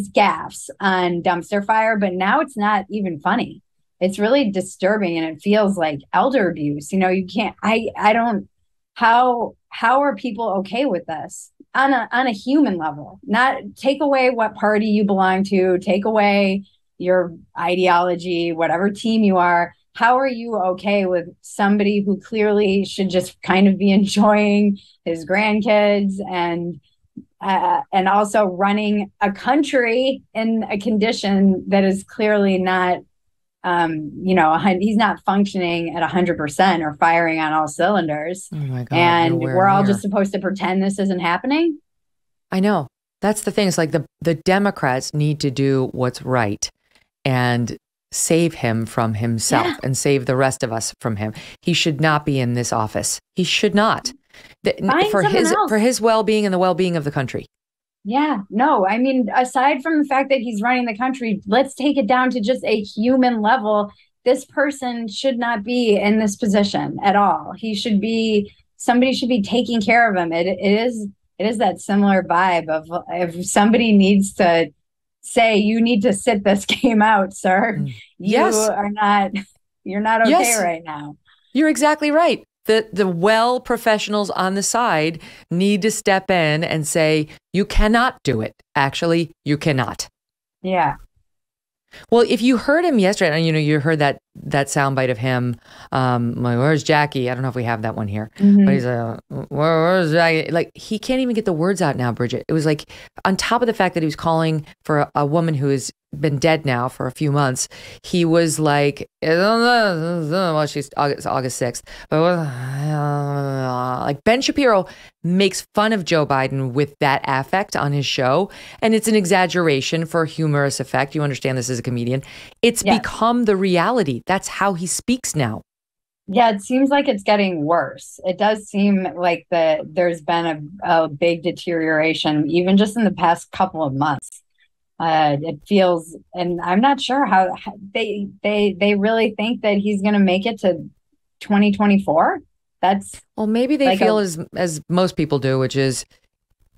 gaffes on dumpster fire, but now it's not even funny. It's really disturbing and it feels like elder abuse. You can't, how are people okay with this on a human level? Not take away what party you belong to, take away your ideology, whatever team you are. How are you okay with somebody who clearly should just kind of be enjoying his grandkids and also running a country in a condition that is clearly not, he's not functioning at 100% or firing on all cylinders. Oh my God, and we're all just supposed to pretend this isn't happening. I know. That's the thing. It's like the Democrats need to do what's right and save him from himself and save the rest of us from him. He should not be in this office. He should not. For his well-being and the well-being of the country. Yeah, no, I mean, aside from the fact that he's running the country, let's take it down to just a human level. This person should not be in this position at all. Somebody should be taking care of him. It is that similar vibe of if somebody needs to say, you need to sit this game out, sir. You're not okay right now. You're exactly right. The well professionals on the side need to step in and say, you cannot do it. Actually, you cannot. Yeah. Well, if you heard him yesterday, and you heard that soundbite of him, like, where's Jackie? I don't know if we have that one here. Mm-hmm. But he's like, where's Jackie? Like, he can't even get the words out now, Bridget. It was like, on top of the fact that he was calling for a woman who has been dead now for a few months, he was like, well, she's August 6th. But like Ben Shapiro makes fun of Joe Biden with that affect on his show. And it's an exaggeration for humorous effect. You understand this as a comedian. It's become the reality. That's how he speaks now. Yeah, it seems like it's getting worse. It does seem like there's been a big deterioration, even just in the past couple of months. It feels, and I'm not sure how they really think that he's going to make it to 2024. Well, maybe they feel as most people do, which is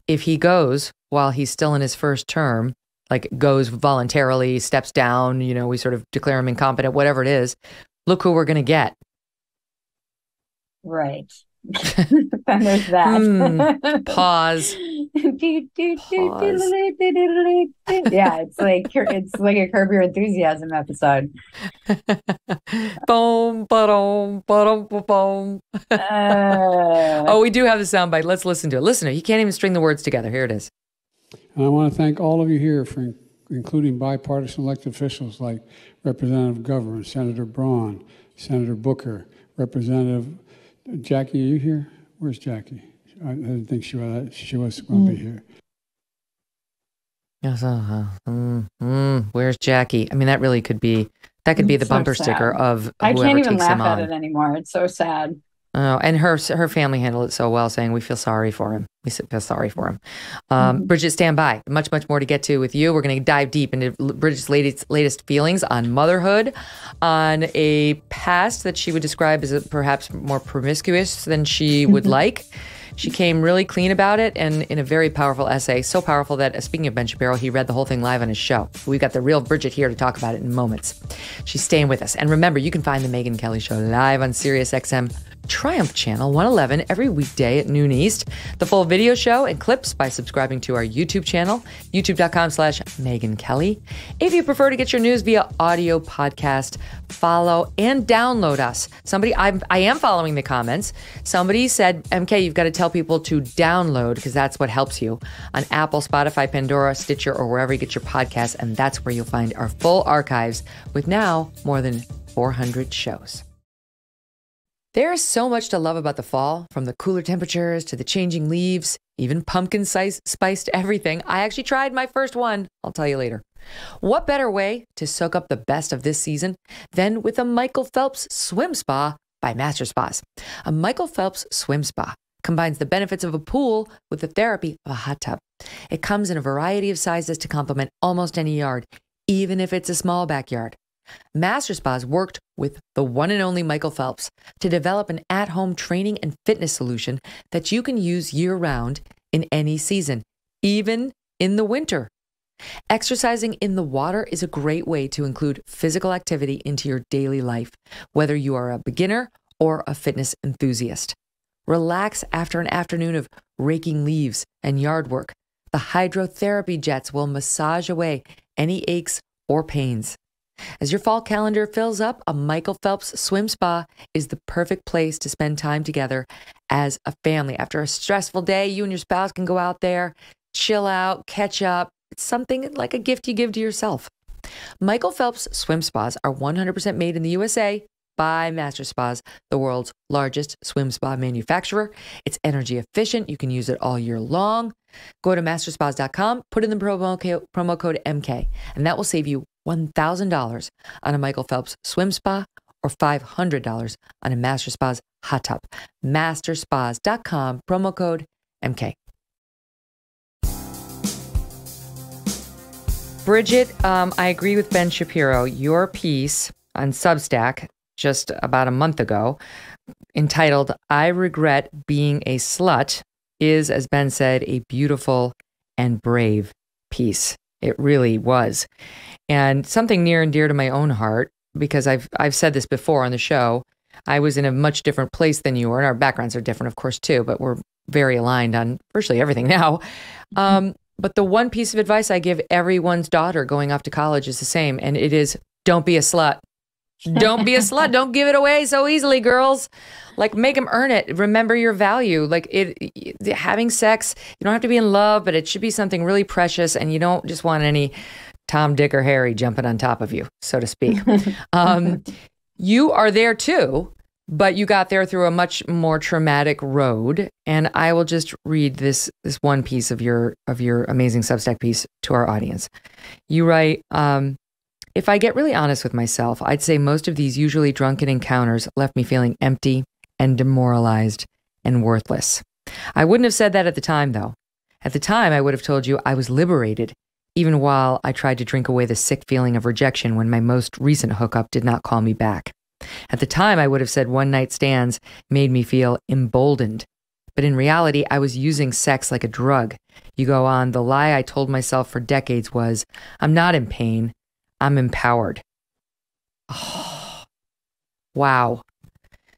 if he goes while he's still in his first term, like goes voluntarily, steps down, we sort of declare him incompetent, whatever it is, look who we're going to get. Right. Then there's that. Pause. Pause. Yeah, it's like a Curb Your Enthusiasm episode. Boom, ba-dum, ba-dum, ba-boom. Oh, we do have the soundbite. Let's listen to it. Listen to it. You can't even string the words together. Here it is. And I want to thank all of you here for including bipartisan elected officials like Representative Governor, Senator Braun, Senator Booker, Representative Jackie. Are you here? Where's Jackie? I didn't think she was going to be here. Yes, where's Jackie? I mean, that really could be the bumper sticker of I whoever can't even takes laugh him at on. it anymore. It's so sad. Oh, and her family handled it so well, saying we feel sorry for him. We feel sorry for him. Bridget, stand by. Much more to get to with you. We're going to dive deep into Bridget's latest feelings on motherhood, on a past that she would describe as perhaps more promiscuous than she would like. She came really clean about it and in a very powerful essay. So powerful that, speaking of Ben Shapiro, he read the whole thing live on his show. We've got the real Bridget here to talk about it in moments. She's staying with us. And remember, you can find the Megyn Kelly Show live on SiriusXM Triumph Channel 111 every weekday at noon East. The full video show and clips by subscribing to our YouTube channel, youtube.com/Megyn Kelly. If you prefer to get your news via audio podcast, follow and download us. I am following the comments. Somebody said, MK, you've got to tell people to download because that's what helps you on Apple, Spotify, Pandora, Stitcher, or wherever you get your podcasts. And that's where you'll find our full archives with now more than 400 shows. There is so much to love about the fall, from the cooler temperatures to the changing leaves, even pumpkin spiced everything. I actually tried my first one. I'll tell you later. What better way to soak up the best of this season than with a Michael Phelps swim spa by Master Spas? A Michael Phelps swim spa combines the benefits of a pool with the therapy of a hot tub. It comes in a variety of sizes to complement almost any yard, even if it's a small backyard. Master Spas worked with the one and only Michael Phelps to develop an at-home training and fitness solution that you can use year-round in any season, even in the winter. Exercising in the water is a great way to include physical activity into your daily life, whether you are a beginner or a fitness enthusiast. Relax after an afternoon of raking leaves and yard work. The hydrotherapy jets will massage away any aches or pains. As your fall calendar fills up, a Michael Phelps swim spa is the perfect place to spend time together as a family. After a stressful day, you and your spouse can go out there, chill out, catch up. It's something like a gift you give to yourself. Michael Phelps swim spas are 100% made in the USA by Master Spas, the world's largest swim spa manufacturer. It's energy efficient. You can use it all year long. Go to masterspas.com, put in the promo code MK, and that will save you $1,000 on a Michael Phelps swim spa or $500 on a Master Spas hot tub. Masterspas.com, promo code MK. Bridget, I agree with Ben Shapiro. Your piece on Substack just about a month ago, entitled I Regret Being a Slut, is, as Ben said, a beautiful and brave piece. It really was. And something near and dear to my own heart, because I've said this before on the show. I was in a much different place than you were, and our backgrounds are different, of course, too, but we're very aligned on virtually everything now. But the one piece of advice I give everyone's daughter going off to college is the same, and it is, don't be a slut. Don't be a slut. Don't give it away so easily, girls. Like, make them earn it. Remember your value. Like, having sex, you don't have to be in love, but it should be something really precious, and you don't just want any Tom, Dick, or Harry jumping on top of you, so to speak. You are there too, but you got there through a much more traumatic road. And I will just read this one piece of your amazing Substack piece to our audience. You write, if I get really honest with myself, I'd say most of these usually drunken encounters left me feeling empty and demoralized and worthless. I wouldn't have said that at the time, though. At the time, I would have told you I was liberated, even while I tried to drink away the sick feeling of rejection when my most recent hookup did not call me back. At the time, I would have said one-night stands made me feel emboldened. But in reality, I was using sex like a drug. You go on, the lie I told myself for decades was, I'm not in pain, I'm empowered. Oh, wow.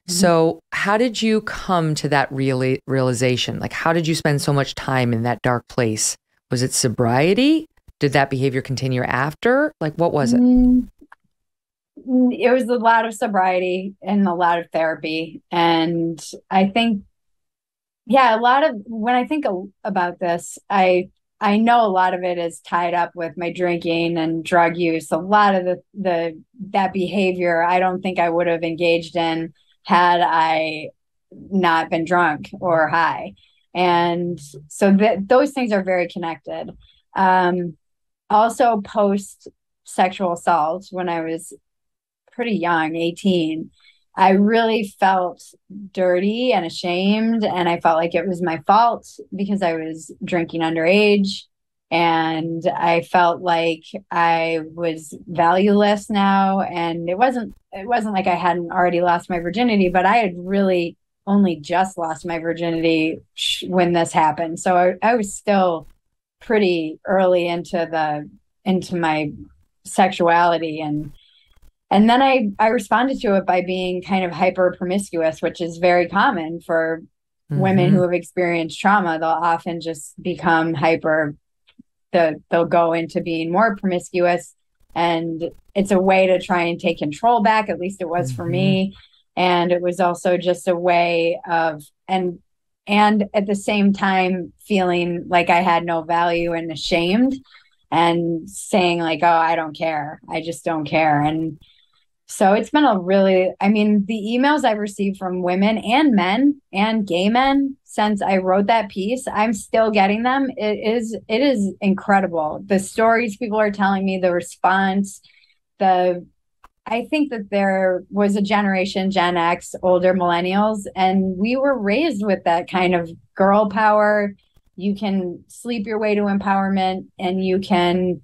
So how did you come to that realization? Like, how did you spend so much time in that dark place? Was it sobriety? Did that behavior continue after? Like, what was it? It was a lot of sobriety and a lot of therapy. And I think, yeah, when I think about this, I know a lot of it is tied up with my drinking and drug use. A lot of that behavior, I don't think I would have engaged in had I not been drunk or high. And so those things are very connected. Also, post sexual assault, when I was pretty young, 18, I really felt dirty and ashamed. And I felt like it was my fault because I was drinking underage. And I felt like I was valueless now. And it wasn't like I hadn't already lost my virginity, but I had really only just lost my virginity when this happened. So I was still pretty early into my sexuality. And then I responded to it by being kind of hyper promiscuous, which is very common for women who have experienced trauma. They'll often just become they'll go into being more promiscuous, and it's a way to try and take control back. At least it was for me. And it was also just a way of, and at the same time feeling like I had no value and ashamed and saying like, oh, I don't care. I just don't care. And so it's been the emails I've received from women and men and gay men since I wrote that piece, I'm still getting them. It is incredible. The stories people are telling me, the response, I think that there was a generation, Gen X, older millennials, and we were raised with that kind of girl power. You can sleep your way to empowerment, and you can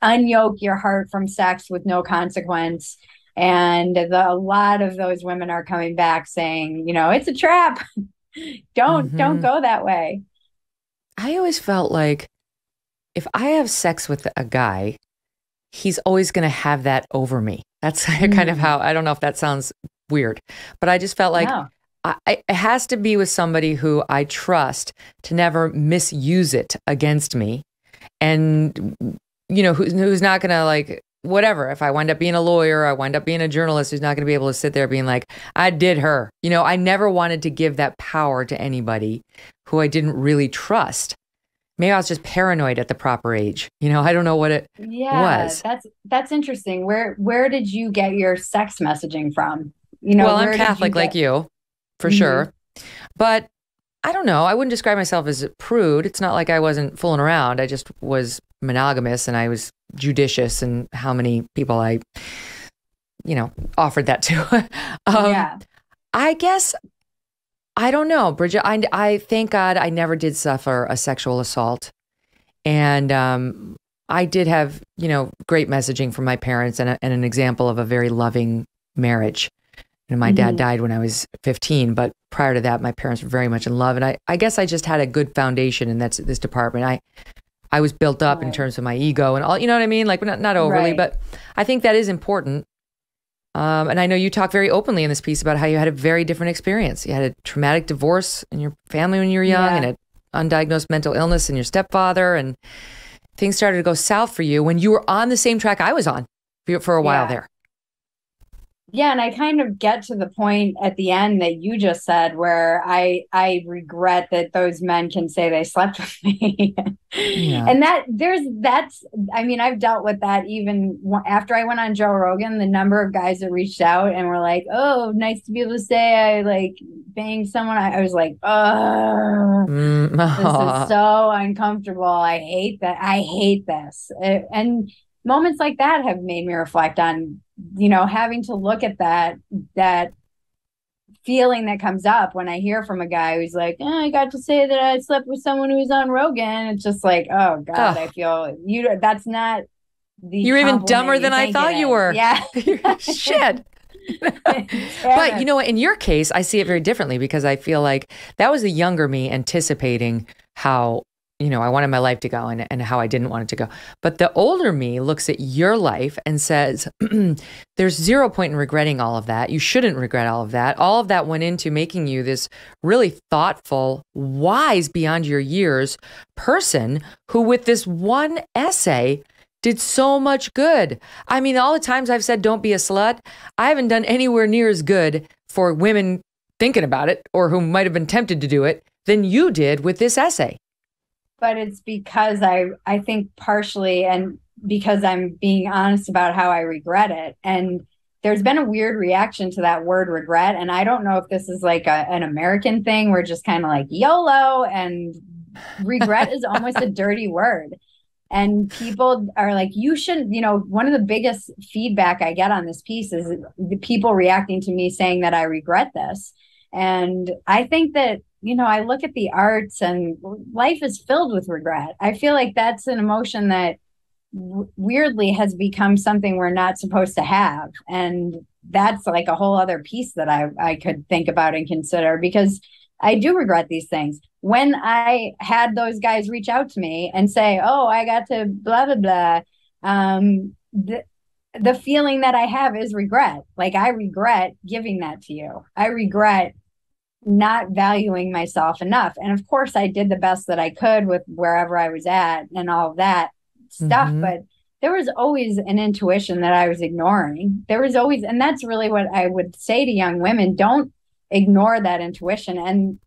unyoke your heart from sex with no consequence. And a lot of those women are coming back saying, it's a trap. Don't go that way. I always felt like if I have sex with a guy, he's always going to have that over me. That's kind of how, I don't know if that sounds weird, but I just felt like it has to be with somebody who I trust to never misuse it against me. And who's not going to like, whatever, if I wind up being a lawyer, I wind up being a journalist, who's not going to be able to sit there being like, I did her. I never wanted to give that power to anybody who I didn't really trust. Maybe I was just paranoid at the proper age. I don't know what it was. That's interesting. Where did you get your sex messaging from? Well, I'm Catholic like you, for sure. But I don't know. I wouldn't describe myself as a prude. It's not like I wasn't fooling around. I just was monogamous, and I was judicious in how many people I, offered that to. I guess, I don't know, Bridget. I thank God I never did suffer a sexual assault. And I did have, great messaging from my parents and an example of a very loving marriage. And my dad died when I was 15, but prior to that, my parents were very much in love. And I guess I just had a good foundation in this department. I was built up in terms of my ego and all, you know what I mean? Like not overly, but I think that is important. And I know you talk very openly in this piece about how you had a very different experience. You had a traumatic divorce in your family when you were young, and an undiagnosed mental illness in your stepfather, and things started to go south for you when you were on the same track I was on for a while there. Yeah, and I kind of get to the point at the end that you just said where I regret that those men can say they slept with me. And I've dealt with that even after I went on Joe Rogan. The number of guys that reached out and were like, oh, nice to be able to say I like banged someone. I was like, oh, this is so uncomfortable. I hate that. I hate this. And moments like that have made me reflect on, having to look at that feeling that comes up when I hear from a guy who's like, I got to say that I slept with someone who was on Rogan. It's just like, oh God, I feel that's not the You're even dumber than I thought you were. Yeah. Shit. But in your case, I see it very differently because I feel like that was the younger me anticipating how I wanted my life to go and how I didn't want it to go. But the older me looks at your life and says, there's zero point in regretting all of that. You shouldn't regret all of that. All of that went into making you this really thoughtful, wise beyond your years person who with this one essay did so much good. I mean, all the times I've said, don't be a slut, I haven't done anywhere near as good for women thinking about it or who might have been tempted to do it than you did with this essay. But it's because I think partially, and because I'm being honest about how I regret it. And there's been a weird reaction to that word regret. And I don't know if this is like an American thing. We're just kind of like YOLO, and regret is almost a dirty word. And people are like, you shouldn't, one of the biggest feedback I get on this piece is the people reacting to me saying that I regret this. And I think that, I look at the arts and life is filled with regret. I feel like that's an emotion that weirdly has become something we're not supposed to have. And that's like a whole other piece that I could think about and consider, because I do regret these things. When I had those guys reach out to me and say, oh, I got to blah, blah, blah, the feeling that I have is regret. Like, I regret giving that to you. I regret not valuing myself enough. And of course, I did the best that I could with wherever I was at and all of that stuff. Mm-hmm. But there was always an intuition that I was ignoring. There was always, and that's really what I would say to young women. Don't ignore that intuition.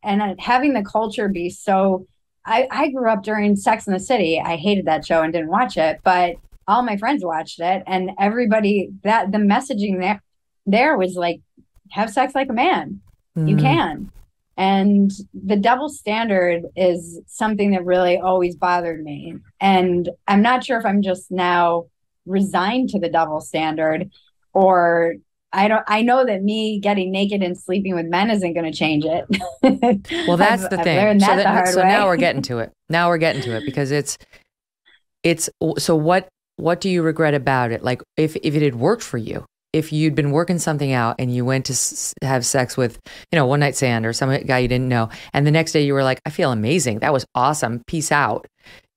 And having the culture be so, I grew up during Sex and the City. I hated that show and didn't watch it, but all my friends watched it, and everybody, that the messaging there was like, have sex like a man. Mm. You can. And the double standard is something that really always bothered me. And I'm not sure if I'm just now resigned to the double standard, or I know that me getting naked and sleeping with men isn't going to change it. Well, that's the thing. So now we're getting to it. Now we're getting to it, because it's so what do you regret about it? Like, if it had worked for you, if you'd been working something out and you went to have sex with, one night stand or some guy you didn't know, and the next day you were like, I feel amazing. That was awesome. Peace out.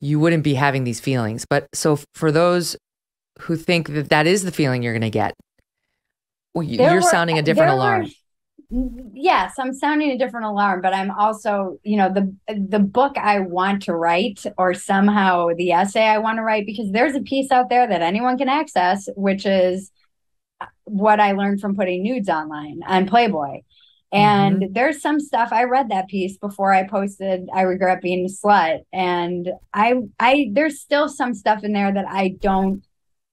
You wouldn't be having these feelings. But so for those who think that is the feeling you're going to get, you're sounding a different alarm. Yes, I'm sounding a different alarm, but I'm also, the book I want to write, or somehow the essay I want to write, because there's a piece out there that anyone can access, which is what I learned from putting nudes online on Playboy. And mm-hmm. there's some stuff, I read that piece before I posted I Regret Being a Slut. And I there's still some stuff in there that I don't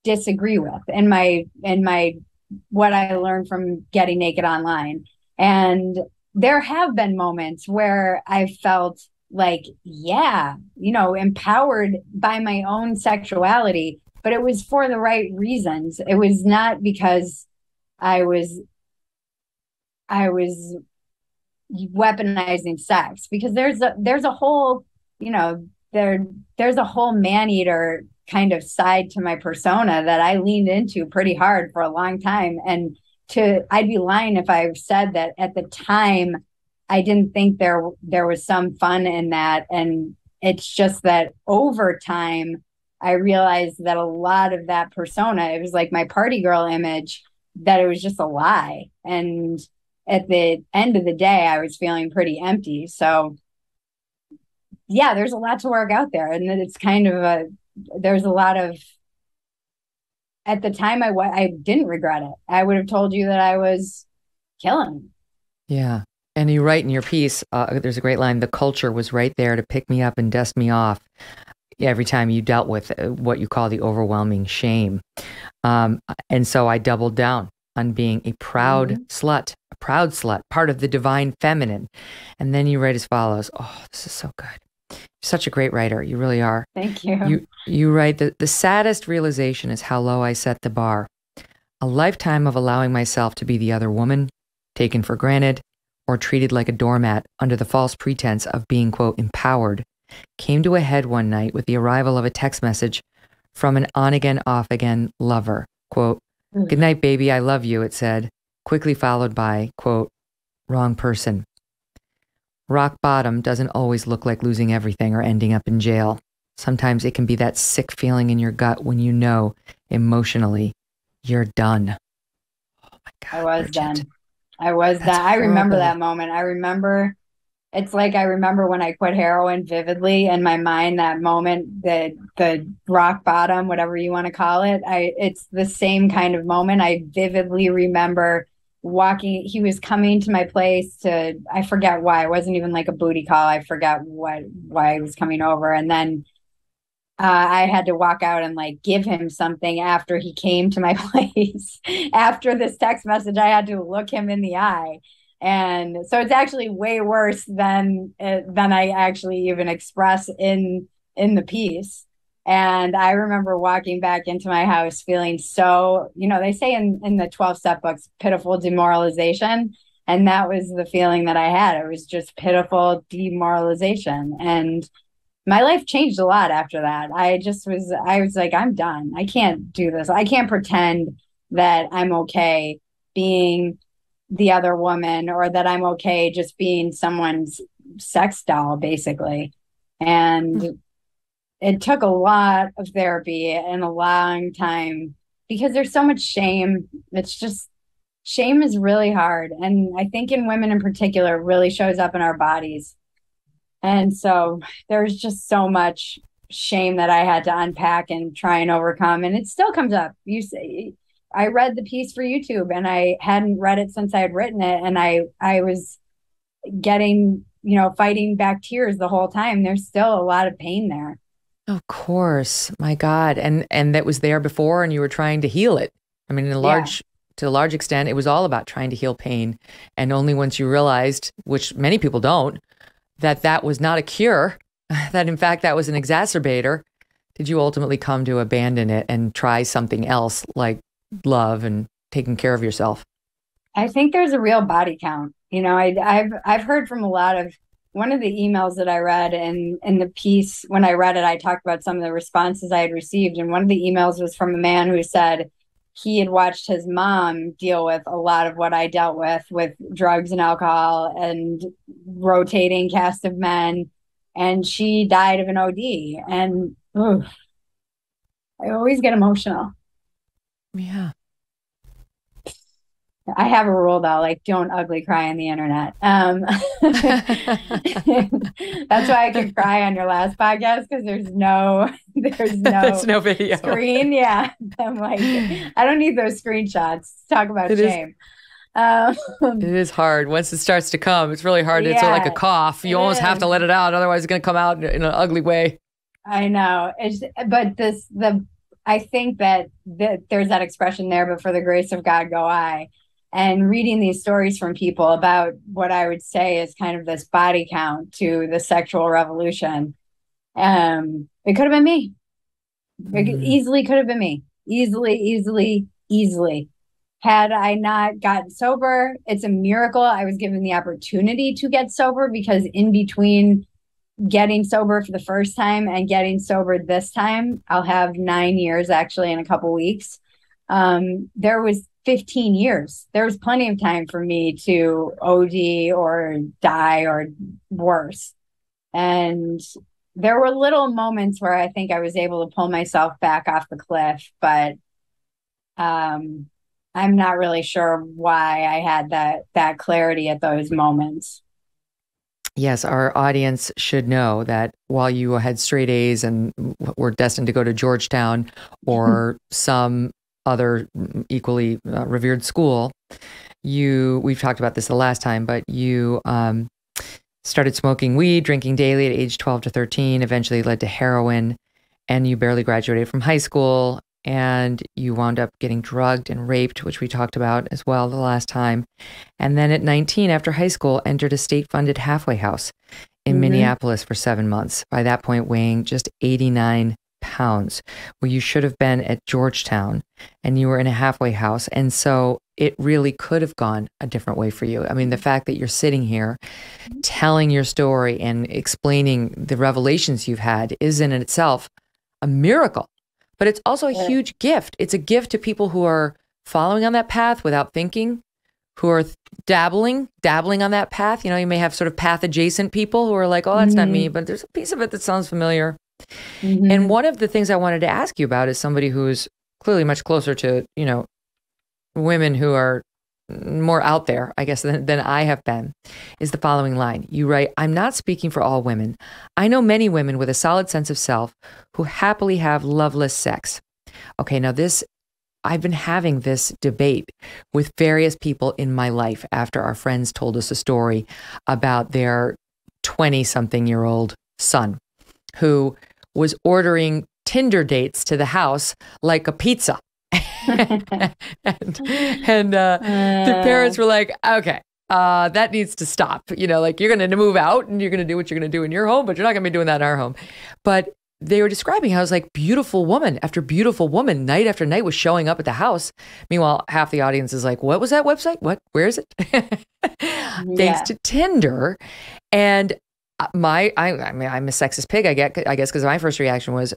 disagree with in my what I learned from getting naked online. And there have been moments where I felt like, empowered by my own sexuality, but it was for the right reasons. It was not because I was weaponizing sex, because there's a whole, there's a whole man-eater kind of side to my persona that I leaned into pretty hard for a long time. And I'd be lying if I said that at the time I didn't think there was some fun in that. And it's just that over time I realized that a lot of that persona, it was like my party girl image, that it was just a lie. And at the end of the day, I was feeling pretty empty. So yeah, there's a lot to work out there. And it's kind of there's a lot of, at the time I didn't regret it. I would have told you that I was killing. Yeah. And you write in your piece, there's a great line, the culture was right there to pick me up and dust me off every time you dealt with what you call the overwhelming shame. And so I doubled down on being a proud slut, part of the divine feminine. And then you write as follows. Oh, this is so good. You're such a great writer. You really are. Thank you. You write that the saddest realization is how low I set the bar. A lifetime of allowing myself to be the other woman, taken for granted, or treated like a doormat under the false pretense of being, quote, empowered, came to a head one night with the arrival of a text message from an on-again, off-again lover. Quote, good night, baby, I love you, it said, quickly followed by, quote, wrong person. Rock bottom doesn't always look like losing everything or ending up in jail. Sometimes it can be that sick feeling in your gut when you know emotionally you're done. Oh my God, I was Bridget. done. I was That's done. I remember horrible. that moment. It's like I remember when I quit heroin vividly in my mind, that moment, the rock bottom, whatever you want to call it. It's the same kind of moment. I vividly remember walking. He was coming to my place I forget why. It wasn't even like a booty call. I forget why he was coming over. And then I had to walk out and like give him something after he came to my place. After this text message, I had to look him in the eye. And so it's actually way worse than I actually even express in the piece. And I remember walking back into my house feeling so, they say in the 12-step books, pitiful demoralization. And that was the feeling that I had. It was just pitiful demoralization. And my life changed a lot after that. I was like, I'm done. I can't do this. I can't pretend that I'm okay being the other woman, or that I'm okay just being someone's sex doll, basically. And it took a lot of therapy and a long time, because there's so much shame. Shame is really hard. And I think in women in particular, it really shows up in our bodies. And so there's just so much shame that I had to unpack and try and overcome. And it still comes up. I read the piece for YouTube, and I hadn't read it since I had written it. And I was getting, fighting back tears the whole time. There's still a lot of pain there. Of course. My God. And that was there before, and you were trying to heal it. I mean, to a large extent, it was all about trying to heal pain. And only once you realized, which many people don't, that was not a cure, that in fact, that was an exacerbator, did you ultimately come to abandon it and try something else, like love and taking care of yourself? I think there's a real body count. I've heard from one of the emails that I read in the piece. When I read it, I talked about some of the responses I had received. And one of the emails was from a man who said he had watched his mom deal with a lot of what I dealt with drugs and alcohol and rotating cast of men. And she died of an OD. And I always get emotional. Yeah. I have a rule though, like don't ugly cry on the internet. That's why I could cry on your last podcast, because there's no video screen. Yeah. I'm like, I don't need those screenshots. Talk about shame. It is hard. Once it starts to come, it's really hard. It's like a cough. You almost have to let it out. Otherwise it's going to come out in an ugly way. I know. I think that there's that expression there, but for the grace of God go I. And reading these stories from people about what I would say is kind of this body count to the sexual revolution, it could have been me. It easily could have been me. Easily. Had I not gotten sober, it's a miracle I was given the opportunity to get sober, because in between getting sober for the first time and getting sober this time, I'll have 9 years actually in a couple weeks. There was 15 years. There was plenty of time for me to OD or die or worse. And there were little moments where I think I was able to pull myself back off the cliff, but I'm not really sure why I had that clarity at those moments. Yes, our audience should know that while you had straight A's and were destined to go to Georgetown or some other equally revered school, we've talked about this the last time, but you started smoking weed, drinking daily at age 12 to 13, eventually led to heroin, and you barely graduated from high school, and you wound up getting drugged and raped, which we talked about as well the last time. And then at 19, after high school, entered a state-funded halfway house in Minneapolis for 7 months, by that point weighing just 89 pounds, where you should have been at Georgetown, and you were in a halfway house. And so it really could have gone a different way for you. I mean, the fact that you're sitting here telling your story and explaining the revelations you've had is in itself a miracle, but it's also a huge gift. It's a gift to people who are following on that path without thinking, who are dabbling on that path. You know, you may have sort of path adjacent people who are like, oh, that's not me, but there's a piece of it that sounds familiar. And one of the things I wanted to ask you about is somebody who's clearly much closer to, you know, women who are more out there, I guess, than I have been, is the following line. You write, I'm not speaking for all women. I know many women with a solid sense of self who happily have loveless sex. Okay, now I've been having this debate with various people in my life after our friends told us a story about their 20-something-year-old son who was ordering Tinder dates to the house like a pizza. and the parents were like, okay, that needs to stop. You know, like, you're going to move out and you're going to do what you're going to do in your home, but you're not going to be doing that in our home. But they were describing how it was like beautiful woman after beautiful woman, night after night, was showing up at the house. Meanwhile, half the audience is like, what was that website? What? Where is it? Thanks to Tinder. And I mean, I'm a sexist pig, I guess, because my first reaction was,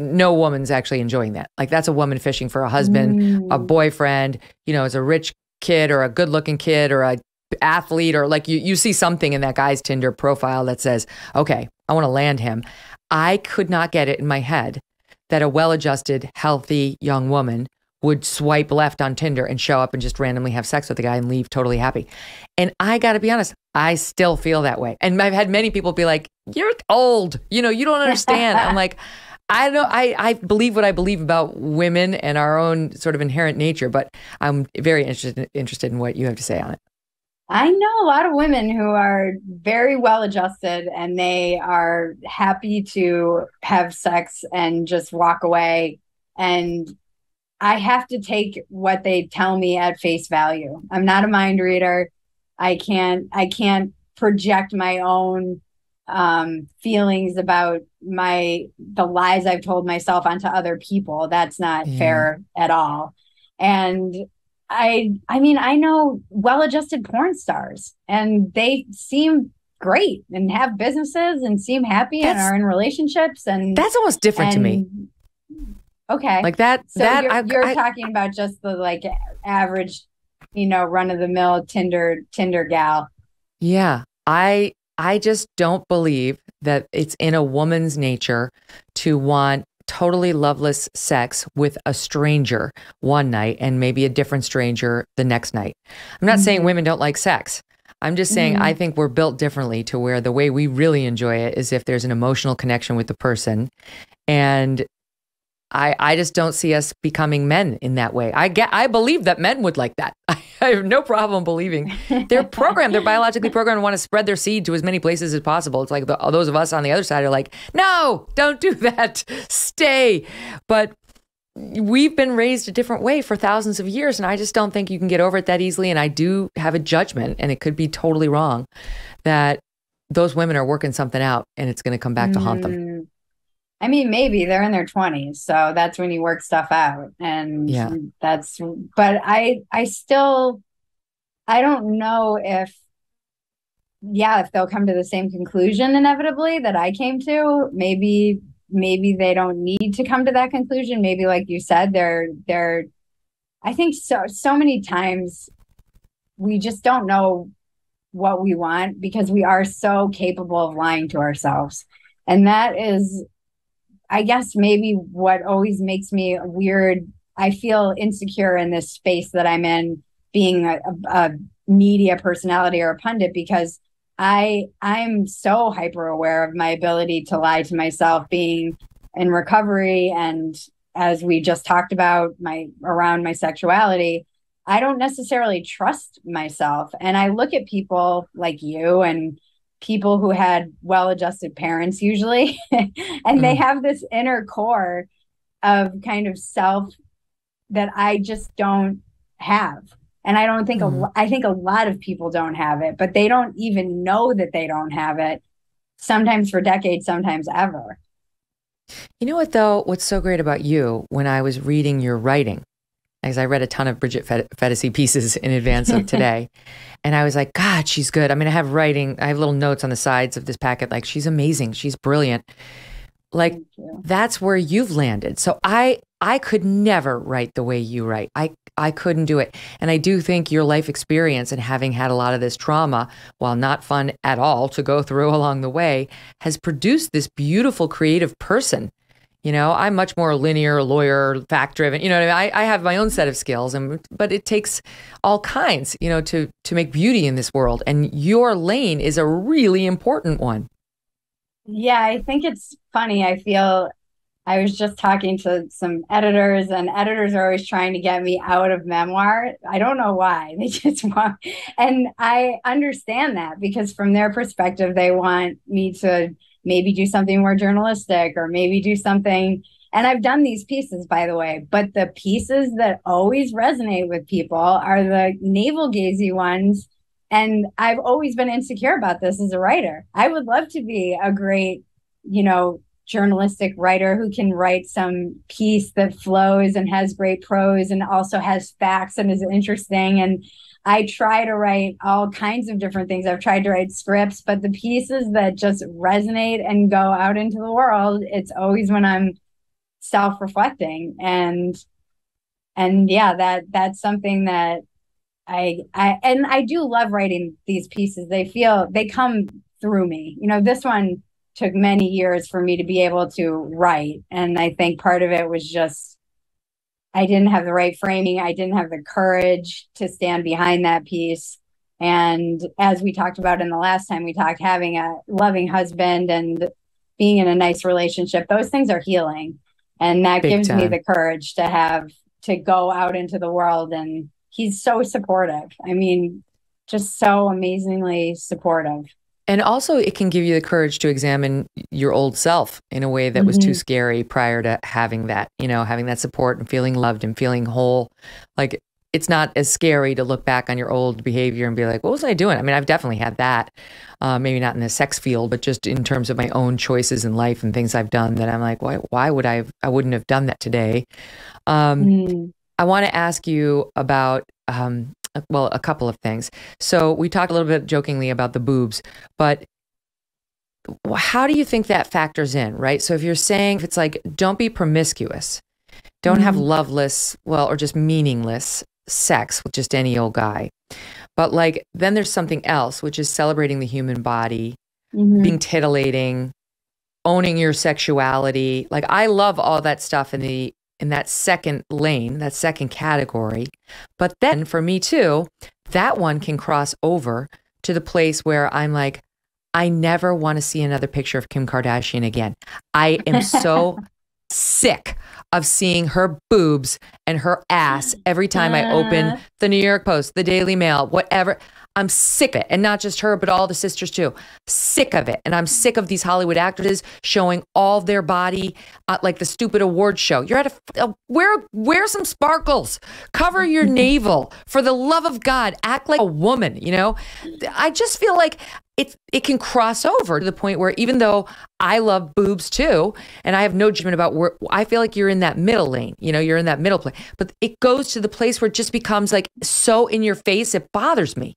no woman's actually enjoying that. Like, that's a woman fishing for a husband, a boyfriend, you know, as a rich kid or a good looking kid or a athlete, or like you see something in that guy's Tinder profile that says, okay, I want to land him. I could not get it in my head that a well-adjusted, healthy young woman would swipe left on Tinder and show up and just randomly have sex with a guy and leave totally happy. And I got to be honest, I still feel that way. And I've had many people be like, you're old, you know, you don't understand. I'm like, I don't. I believe what I believe about women and our own sort of inherent nature, but I'm very interested in what you have to say on it. I know a lot of women who are very well adjusted and they are happy to have sex and just walk away. And I have to take what they tell me at face value. I'm not a mind reader. I can't project my own feelings about the lies I've told myself onto other people. That's not fair at all. And I mean, I know well-adjusted porn stars and they seem great and have businesses and seem happy and are in relationships. And that's almost different to me. Okay. Like that. So you're talking about just the like average, you know, run-of-the-mill Tinder gal. Yeah. I just don't believe that it's in a woman's nature to want totally loveless sex with a stranger one night and maybe a different stranger the next night. I'm not saying women don't like sex. I'm just saying I think we're built differently to where the way we really enjoy it is if there's an emotional connection with the person. And I just don't see us becoming men in that way. I believe that men would like that. I have no problem believing they're biologically programmed to want to spread their seed to as many places as possible. It's like those of us on the other side are like, no, don't do that. Stay. But we've been raised a different way for thousands of years. And I just don't think you can get over it that easily. And I do have a judgment, and it could be totally wrong, that those women are working something out and it's going to come back to haunt them. I mean, maybe they're in their 20s. So that's when you work stuff out. And but I don't know if they'll come to the same conclusion inevitably that I came to. Maybe they don't need to come to that conclusion. Maybe, like you said, I think so many times we just don't know what we want because we are so capable of lying to ourselves. And that is, I guess, maybe what always makes me weird. I feel insecure in this space that I'm in, being a media personality or a pundit, because I'm so hyper aware of my ability to lie to myself, being in recovery. And as we just talked about around my sexuality, I don't necessarily trust myself. And I look at people like you and people who had well-adjusted parents usually, and they have this inner core of kind of self that I just don't have. And I don't think, I think a lot of people don't have it, but they don't even know that they don't have it, sometimes for decades, sometimes ever. You know what, though? What's so great about you, when I was reading your writing, because I read a ton of Bridget Phetasy pieces in advance of today, and I was like, God, she's good. I mean, I have little notes on the sides of this packet, like, she's amazing, she's brilliant. Like, that's where you've landed. So I I could never write the way you write. I couldn't do it. And I do think your life experience and having had a lot of this trauma, while not fun at all to go through along the way, has produced this beautiful creative person. You know, I'm much more linear, lawyer, fact-driven. You know what I mean? I have my own set of skills, but it takes all kinds, you know, to make beauty in this world. And your lane is a really important one. Yeah, I think it's funny. I feel I was just talking to some editors, and editors are always trying to get me out of memoir. I don't know why. They just want, and I understand that, because from their perspective, they want me to maybe do something more journalistic or maybe do something. And I've done these pieces, by the way, but the pieces that always resonate with people are the navel-gazy ones. And I've always been insecure about this as a writer. I would love to be a great, you know, journalistic writer who can write some piece that flows and has great prose and also has facts and is interesting. And I try to write all kinds of different things. I've tried to write scripts, but the pieces that just resonate and go out into the world, it's always when I'm self-reflecting. And yeah, that's something that I do love writing these pieces. They come through me. You know, this one took many years for me to be able to write. And I think part of it was just, I didn't have the right framing. I didn't have the courage to stand behind that piece. And as we talked about in the last time we talked, having a loving husband and being in a nice relationship, those things are healing. And that gives me the courage to go out into the world. And he's so supportive. I mean, just so amazingly supportive. And also it can give you the courage to examine your old self in a way that was too scary prior to having that, you know, having that support and feeling loved and feeling whole. Like, it's not as scary to look back on your old behavior and be like, what was I doing? I mean, I've definitely had that, maybe not in the sex field, but just in terms of my own choices in life and things I've done that I'm like, why would I wouldn't have done that today. I want to ask you about, well, a couple of things. So we talked a little bit jokingly about the boobs, but how do you think that factors in, right? So if you're saying, if it's like, don't be promiscuous, don't have loveless, well, or just meaningless sex with just any old guy. But like, then there's something else, which is celebrating the human body, being titillating, owning your sexuality. Like, I love all that stuff in that second lane, that second category. But then for me too, that one can cross over to the place where I'm like, I never want to see another picture of Kim Kardashian again. I am so sick of seeing her boobs and her ass every time I open the New York Post, the Daily Mail, whatever. I'm sick of it. And not just her, but all the sisters too. Sick of it. And I'm sick of these Hollywood actresses showing all their body like the stupid award show. You're at wear some sparkles. Cover your navel. For the love of God, act like a woman, you know? I just feel like it can cross over to the point where, even though I love boobs too, and I have no judgment about where, I feel like you're in that middle lane, you know, you're in that middle place, but it goes to the place where it just becomes like so in your face, it bothers me.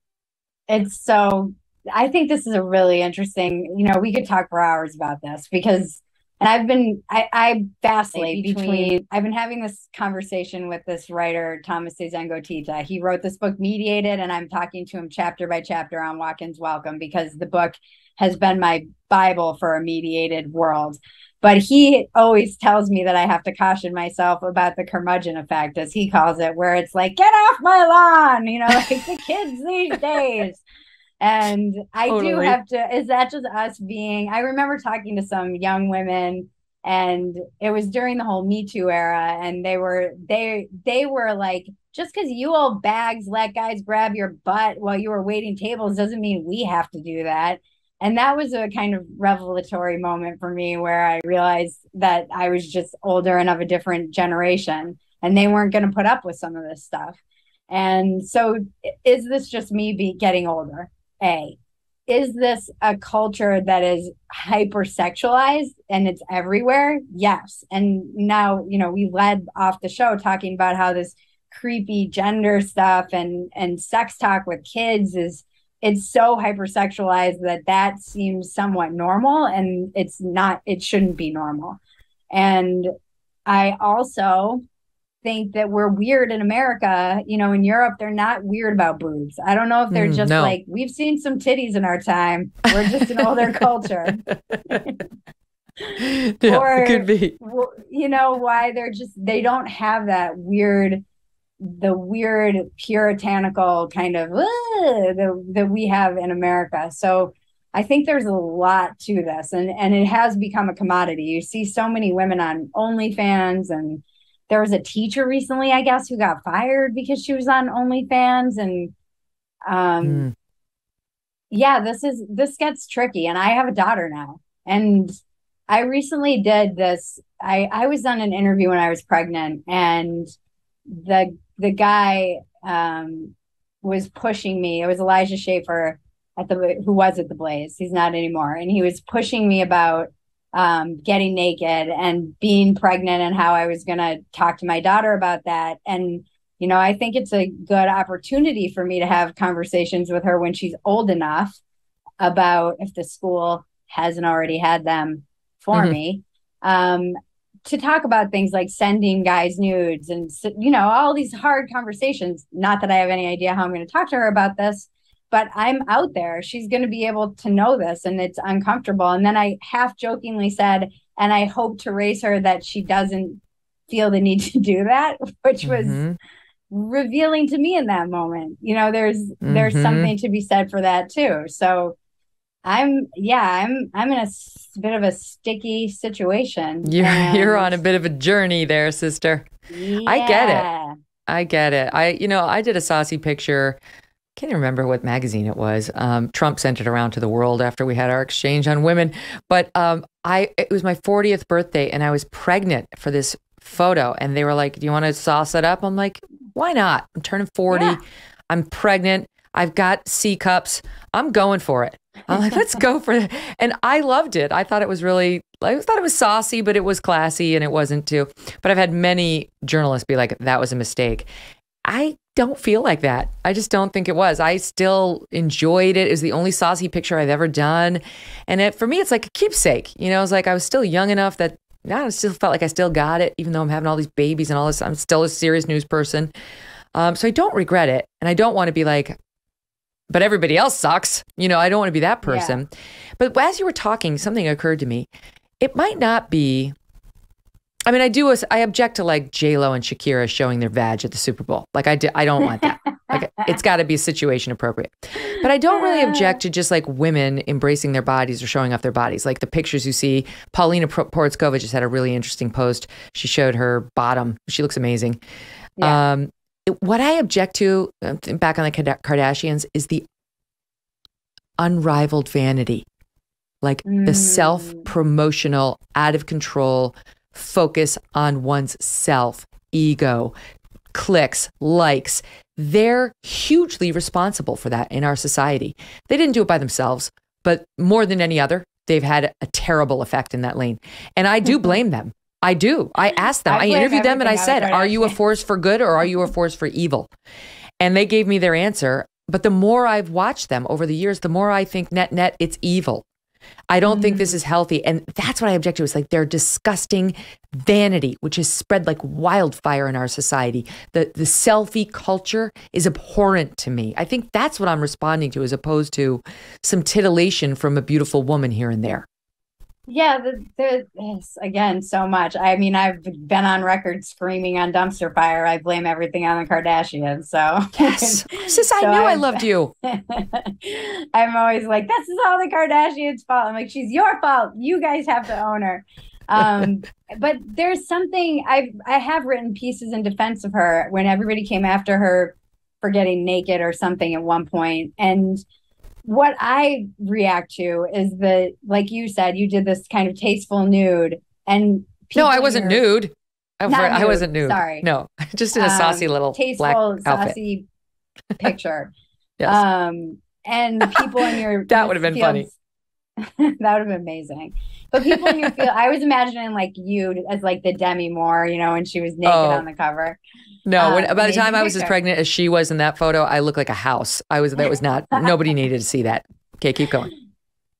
It's so, I think this is a really interesting, you know, we could talk for hours about this, because, and I vacillate between, I've been having this conversation with this writer, Thomas Zengotita. He wrote this book, Mediated, and I'm talking to him chapter by chapter on Walk-ins Welcome, because the book has been my Bible for a mediated world. But he always tells me that I have to caution myself about the curmudgeon effect, as he calls it, where it's like, get off my lawn, you know, like the kids these days. And I do have to, is that just us being, I remember talking to some young women, and it was during the whole Me Too era, and they were like, just because you old bags let guys grab your butt while you were waiting tables doesn't mean we have to do that. And that was a kind of revelatory moment for me, where I realized that I was just older and of a different generation, and they weren't going to put up with some of this stuff. And so is this just me getting older? Is this a culture that is hypersexualized and it's everywhere? Yes. And now, you know, we led off the show talking about how this creepy gender stuff and sex talk with kids it's so hypersexualized that seems somewhat normal, and it's not, it shouldn't be normal. And I also think that we're weird in America. You know, in Europe, they're not weird about boobs. I don't know if they're just no. like, we've seen some titties in our time. We're just an older culture. Yeah, Or, it could be. you know, why they don't have that weird puritanical kind of that we have in America. So I think there's a lot to this, and it has become a commodity. You see so many women on OnlyFans, and there was a teacher recently, I guess, who got fired because she was on OnlyFans, and yeah, this gets tricky. And I have a daughter now, and I recently did this. I was on an interview when I was pregnant, and the guy was pushing me. It was Elijah Schaefer who was at the Blaze. He's not anymore. And he was pushing me about getting naked and being pregnant and how I was going to talk to my daughter about that. And, you know, I think it's a good opportunity for me to have conversations with her when she's old enough about, if the school hasn't already had them for me, to talk about things like sending guys nudes and, you know, all these hard conversations. Not that I have any idea how I'm going to talk to her about this, but I'm out there. She's going to be able to know this, and it's uncomfortable. And then I half jokingly said, and I hope to raise her that she doesn't feel the need to do that, which was revealing to me in that moment. You know, there's something to be said for that too. So I'm in a bit of a sticky situation. You're on a bit of a journey there, sister. Yeah. I get it. I did a saucy picture. Can't even remember what magazine it was. Trump sent it around to the world after we had our exchange on women. But it was my 40th birthday, and I was pregnant for this photo. And they were like, "Do you want to sauce it up?" I'm like, "Why not? I'm turning 40. Yeah. I'm pregnant. I've got C cups. I'm going for it." I'm like, let's go for it. And I loved it. I thought it was saucy, but it was classy, and it wasn't too. But I've had many journalists be like, that was a mistake. I don't feel like that. I just don't think it was. I still enjoyed it. It was the only saucy picture I've ever done. And for me, it's like a keepsake. You know, it's like I was still young enough that I still felt like I still got it, even though I'm having all these babies and all this. I'm still a serious news person. So I don't regret it. And I don't want to be like, but everybody else sucks. You know, I don't want to be that person. Yeah. But as you were talking, something occurred to me. It might not be, I mean, I object to like J-Lo and Shakira showing their vag at the Super Bowl. Like I don't want that. Like it's got to be situation appropriate. But I don't really object to just like women embracing their bodies or showing off their bodies. Like the pictures you see, Paulina Porizkova just had a really interesting post. She showed her bottom. She looks amazing. Yeah. What I object to, back on the Kardashians, is the unrivaled vanity. Like the self-promotional, out of control, focus on one's self, ego, clicks, likes. They're hugely responsible for that in our society. They didn't do it by themselves, but more than any other, they've had a terrible effect in that lane. And I do blame them. I do. I asked them. I interviewed them and I said, are you a force for good or are you a force for evil? And they gave me their answer. But the more I've watched them over the years, the more I think net, it's evil. I don't think this is healthy. And that's what I object to. It's like their disgusting vanity, which has spread like wildfire in our society. The selfie culture is abhorrent to me. I think that's what I'm responding to, as opposed to some titillation from a beautiful woman here and there. Yeah, there's again so much. I mean, I've been on record screaming on Dumpster Fire, I blame everything on the Kardashians. So yes, sis, I knew I loved you. I'm always like, this is all the Kardashians' fault. I'm like, she's your fault. You guys have to own her. But there's something I have written pieces in defense of her when everybody came after her for getting naked or something at one point, and what I react to is that, like you said, you did this kind of tasteful nude, and no, I wasn't nude. I wasn't nude. Sorry, no, just in a saucy little tasteful, black saucy picture. Yes. And people in your that would have been funny. That would have been amazing. But people in your field, I was imagining like you as like the Demi Moore, you know, when she was naked on the cover. No, by the time I was as pregnant as she was in that photo, I looked like a house. That was not, nobody needed to see that. Okay, keep going.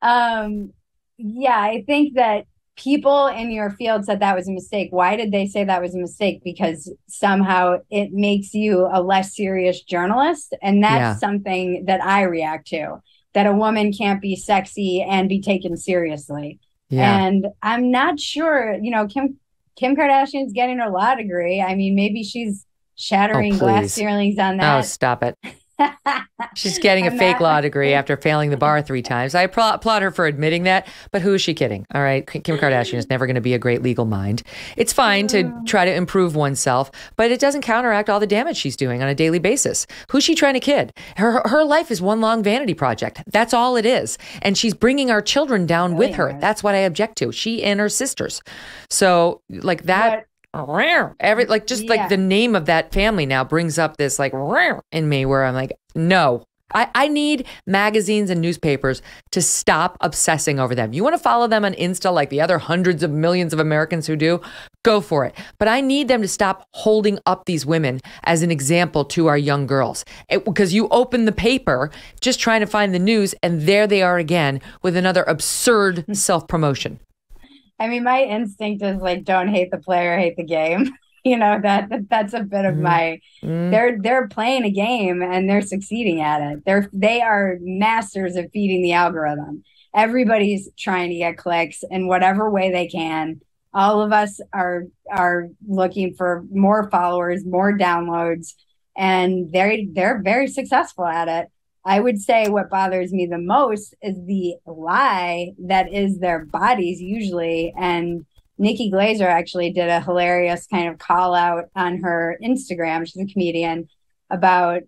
Yeah, I think that people in your field said that was a mistake. Why did they say that was a mistake? Because somehow it makes you a less serious journalist. And that's something that I react to, that a woman can't be sexy and be taken seriously. Yeah. And I'm not sure, Kim Kardashian's getting her law degree. I mean, maybe she's shattering glass ceilings on that. Oh, stop it. She's getting a fake law degree after failing the bar 3 times. I applaud her for admitting that, but who is she kidding? All right, Kim Kardashian is never going to be a great legal mind. It's fine to try to improve oneself, but it doesn't counteract all the damage she's doing on a daily basis. Who's she trying to kid? Her life is one long vanity project. That's all it is. And she's bringing our children down with her. That's what I object to. She and her sisters. So like that... like the name of that family now brings up this like in me where I'm like, no, I need magazines and newspapers to stop obsessing over them. You want to follow them on Insta like the other hundreds of millions of Americans who do? Go for it. But I need them to stop holding up these women as an example to our young girls. Because you open the paper just trying to find the news and there they are again with another absurd self-promotion. I mean, my instinct is like, don't hate the player, hate the game. That's a bit of my, they're playing a game and they're succeeding at it. They are masters of feeding the algorithm. Everybody's trying to get clicks in whatever way they can. All of us are looking for more followers, more downloads, and they're very successful at it. I would say what bothers me the most is the lie that is their bodies usually. And Nikki Glaser actually did a hilarious kind of call out on her Instagram. She's a comedian, about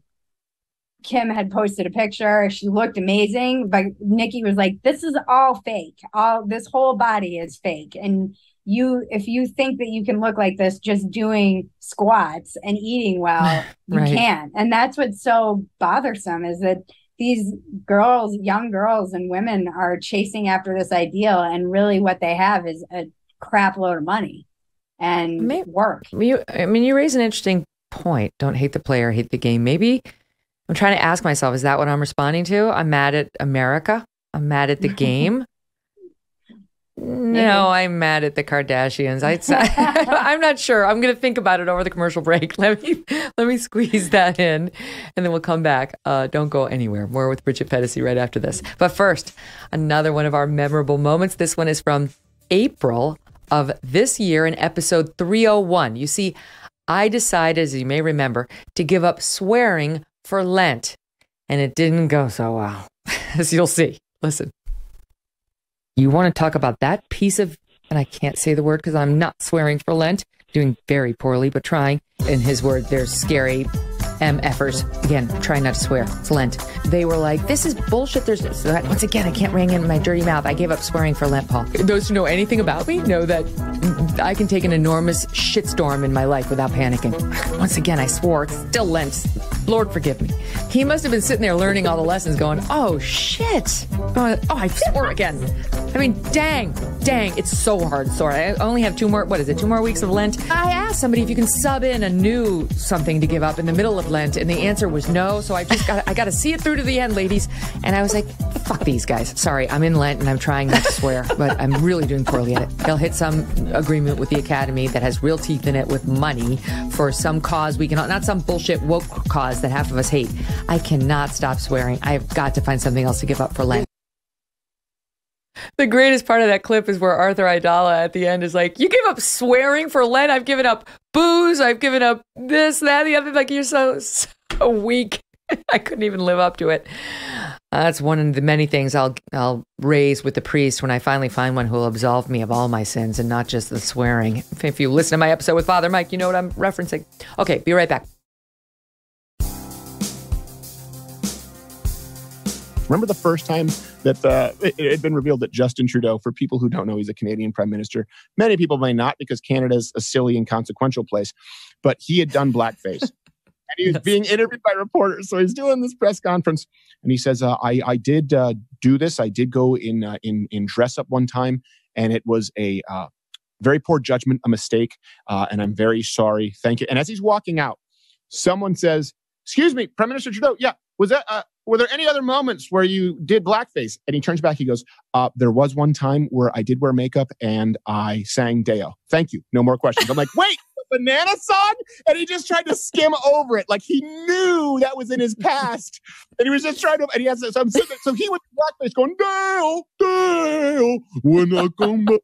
Kim had posted a picture. She looked amazing, but Nikki was like, this is all fake. This whole body is fake. And if you think that you can look like this just doing squats and eating well, you can't. And that's what's so bothersome, is that these girls, young girls and women, are chasing after this ideal, and really what they have is a crap load of money and work. You raise an interesting point. Don't hate the player, hate the game. Maybe I'm trying to ask myself, is that what I'm responding to? I'm mad at America. I'm mad at the game. No, I'm mad at the Kardashians. I'm not sure. I'm going to think about it over the commercial break. Let me squeeze that in, and then we'll come back. Don't go anywhere. More with Bridget Phetasy right after this. But first, another one of our memorable moments. This one is from April of this year in episode 301. You see, I decided, as you may remember, to give up swearing for Lent, and it didn't go so well, as you'll see. Listen. You want to talk about that piece of, and I can't say the word because I'm not swearing for Lent, doing very poorly, but trying. In his word, there's scary MFers. Again, trying not to swear. It's Lent. They were like, this is bullshit. Once again, I can't bring in my dirty mouth. I gave up swearing for Lent, Paul. Those who know anything about me know that I can take an enormous shitstorm in my life without panicking. Once again, I swore. It's still Lent. Lord forgive me. He must have been sitting there learning all the lessons going, oh, shit. Oh, I swore again. I mean, dang. It's so hard. Sorry, I only have 2 more weeks of Lent. I asked somebody if you can sub in a new something to give up in the middle of Lent, and the answer was no. So I got to see it through to the end, ladies. And I was like, fuck these guys. Sorry, I'm in Lent and I'm trying not to swear, but I'm really doing poorly at it. They'll hit some agreement with the Academy that has real teeth in it with money for some cause we cannot, not some bullshit woke cause that half of us hate. I cannot stop swearing. I've got to find something else to give up for Lent. The greatest part of that clip is where Arthur Aidala at the end is like, you give up swearing for Lent? I've given up booze. I've given up this, that, the other. Like, you're so weak. I couldn't even live up to it. That's one of the many things I'll raise with the priest when I finally find one who will absolve me of all my sins and not just the swearing. If you listen to my episode with Father Mike, you know what I'm referencing. Okay, be right back. Remember the first time that it had been revealed that Justin Trudeau, for people who don't know, he's a Canadian prime minister. Many people may not, because Canada's a silly, inconsequential place. But he had done blackface. And he was being interviewed by reporters. So he's doing this press conference. And he says, I did do this. I did go in dress up one time. And it was a very poor judgment, a mistake. And I'm very sorry. Thank you. And as he's walking out, someone says, excuse me, Prime Minister Trudeau. Yeah, was that were there any other moments where you did blackface? And he turns back, he goes, there was one time where I did wear makeup and I sang Deo. Thank you. No more questions. I'm like, wait, the banana song? And he just tried to skim over it. Like he knew that was in his past. And he was just trying to, and he has, so I'm sitting there, so he was blackface going, Deo, Deo, when I come back.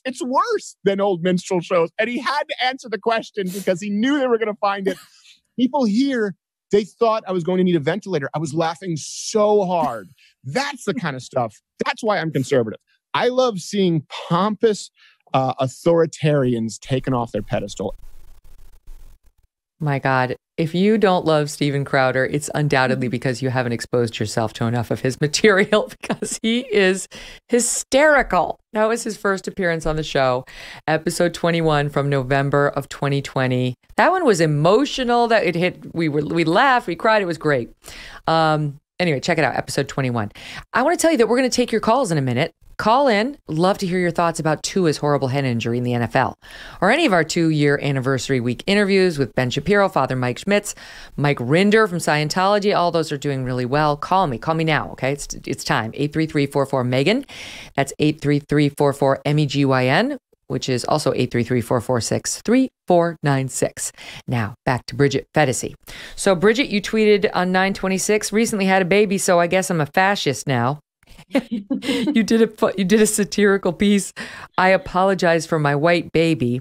It's worse than old minstrel shows. And he had to answer the question because he knew they were going to find it. People here, they thought I was going to need a ventilator. I was laughing so hard. That's the kind of stuff. That's why I'm conservative. I love seeing pompous authoritarians taken off their pedestal. My God, if you don't love Steven Crowder, it's undoubtedly because you haven't exposed yourself to enough of his material, because he is hysterical. That was his first appearance on the show, episode 21 from November of 2020. That one was emotional. That it hit. We laughed, we cried. It was great. Anyway, check it out, episode 21. I want to tell you that we're going to take your calls in a minute. Call in. Love to hear your thoughts about Tua's horrible head injury in the NFL, or any of our 2-year anniversary week interviews with Ben Shapiro, Father Mike Schmitz, Mike Rinder from Scientology. All those are doing really well. Call me now, okay? It's time. 833-44-MEGYN. That's 833-44-MEGYN, which is also 833-446-3496. Now, back to Bridget Phetasy. So, Bridget, you tweeted on 9/26, recently had a baby, so I guess I'm a fascist now. You did a satirical piece. I apologize for my white baby.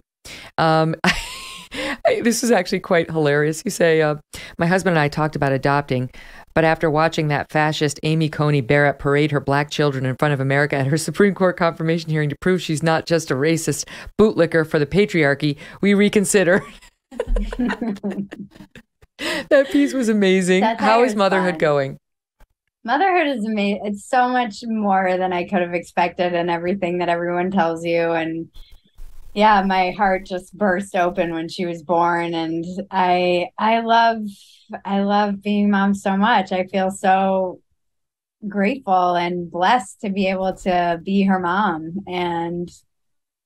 This is actually quite hilarious. You say, my husband and I talked about adopting, but after watching that fascist Amy Coney Barrett parade her black children in front of America at her Supreme Court confirmation hearing to prove she's not just a racist bootlicker for the patriarchy, we reconsider. That piece was amazing. How is motherhood going? Motherhood is amazing. It's so much more than I could have expected, and everything that everyone tells you. And yeah, my heart just burst open when she was born. And I love being mom so much. I feel so grateful and blessed to be able to be her mom. And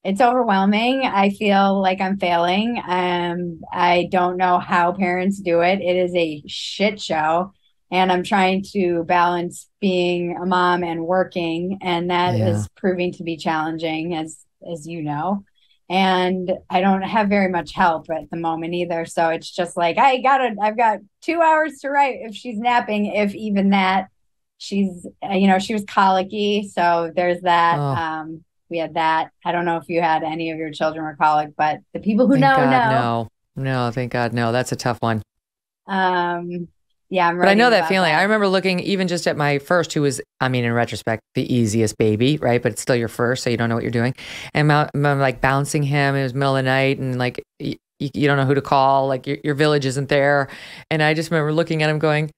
it's overwhelming. I feel like I'm failing. I don't know how parents do it. It is a shit show. And I'm trying to balance being a mom and working. And that is proving to be challenging, as you know. And I don't have very much help at the moment either. So it's just like, I've got 2 hours to write if she's napping, if even that. She's, she was colicky. So there's that. We had that. I don't know if you had any of your children were colic, but the people who know. No, thank God, no. That's a tough one. Yeah, I'm ready. But I know that feeling. I remember looking even just at my first, who was, in retrospect, the easiest baby, right? But it's still your first, so you don't know what you're doing. And I'm like bouncing him. It was middle of the night, and like you don't know who to call. Like your village isn't there. And I just remember looking at him, going,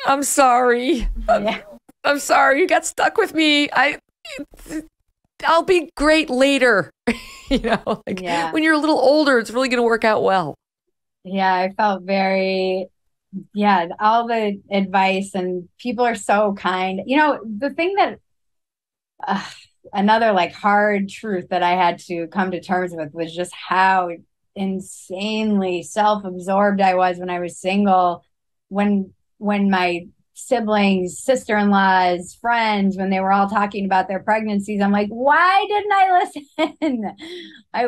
"I'm sorry. I'm sorry. You got stuck with me. I'll be great later." When you're a little older, it's really going to work out well. Yeah, I felt all the advice, and people are so kind. The thing that another like hard truth that I had to come to terms with was just how insanely self-absorbed I was when I was single. When my siblings, sister-in-laws, friends, when they were all talking about their pregnancies, I'm like, why didn't I listen?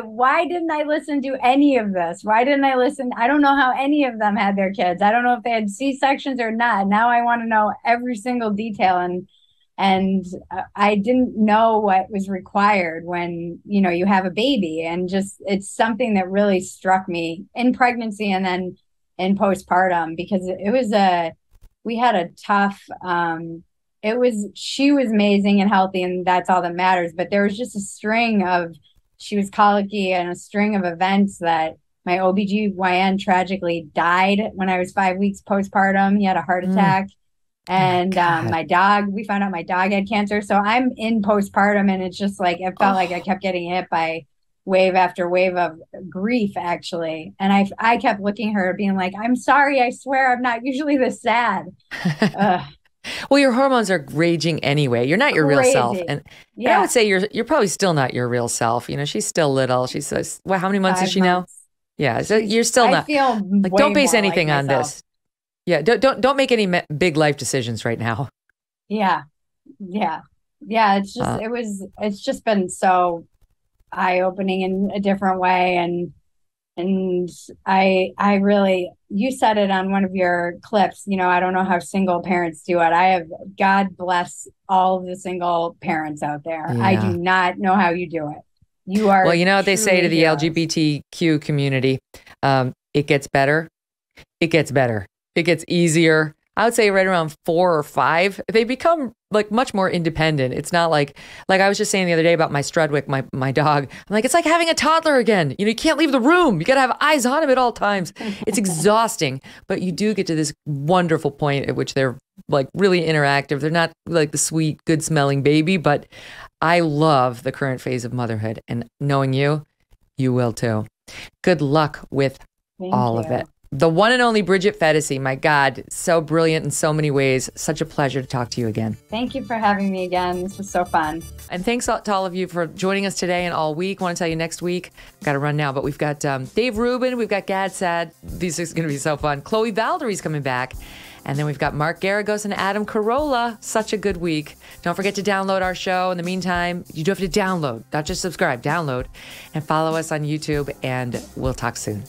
Why didn't I listen to any of this? Why didn't I listen? I don't know how any of them had their kids. I don't know if they had C-sections or not. Now I want to know every single detail. And I didn't know what was required when, you have a baby. And just, it's something that really struck me in pregnancy and then in postpartum, because we had a tough, she was amazing and healthy, and that's all that matters. But there was just she was colicky, and a string of events that my OBGYN tragically died when I was 5 weeks postpartum. He had a heart attack. And my dog, we found out my dog had cancer. So I'm in postpartum, and it's just like, it felt like I kept getting hit by wave after wave of grief, actually. And I kept looking at her being like, I'm sorry, I swear I'm not usually this sad. Well, your hormones are raging anyway. You're not your real self. And I would say you're probably still not your real self. She's still little. She says, well, how many months is she now? Yeah. So you're still not. I feel like, don't base anything on this. Yeah. Don't make any big life decisions right now. Yeah. It's just it's just been so eye-opening in a different way, and I really, you said it on one of your clips, I don't know how single parents do it. God bless all of the single parents out there. Yeah. I do not know how you do it. You are, well, what they say to the heroes. LGBTQ community, it gets better. It gets better. It gets easier. I would say right around 4 or 5, they become like much more independent. It's not like I was just saying the other day about my Strudwick, my dog. I'm like, it's like having a toddler again. You can't leave the room. You got to have eyes on him at all times. It's exhausting, but you do get to this wonderful point at which they're like really interactive. They're not like the sweet, good smelling baby, but I love the current phase of motherhood, and knowing you will too. Good luck with all of it. The one and only Bridget Phetasy, my God, so brilliant in so many ways. Such a pleasure to talk to you again. Thank you for having me again. This was so fun. And thanks to all of you for joining us today and all week. I want to tell you next week, I've got to run now, but we've got Dave Rubin, we've got Gad Sad. These are going to be so fun. Chloe Valdery's coming back. And then we've got Mark Garagos and Adam Carolla. Such a good week. Don't forget to download our show. In the meantime, you do have to download, not just subscribe, download, and follow us on YouTube, and we'll talk soon.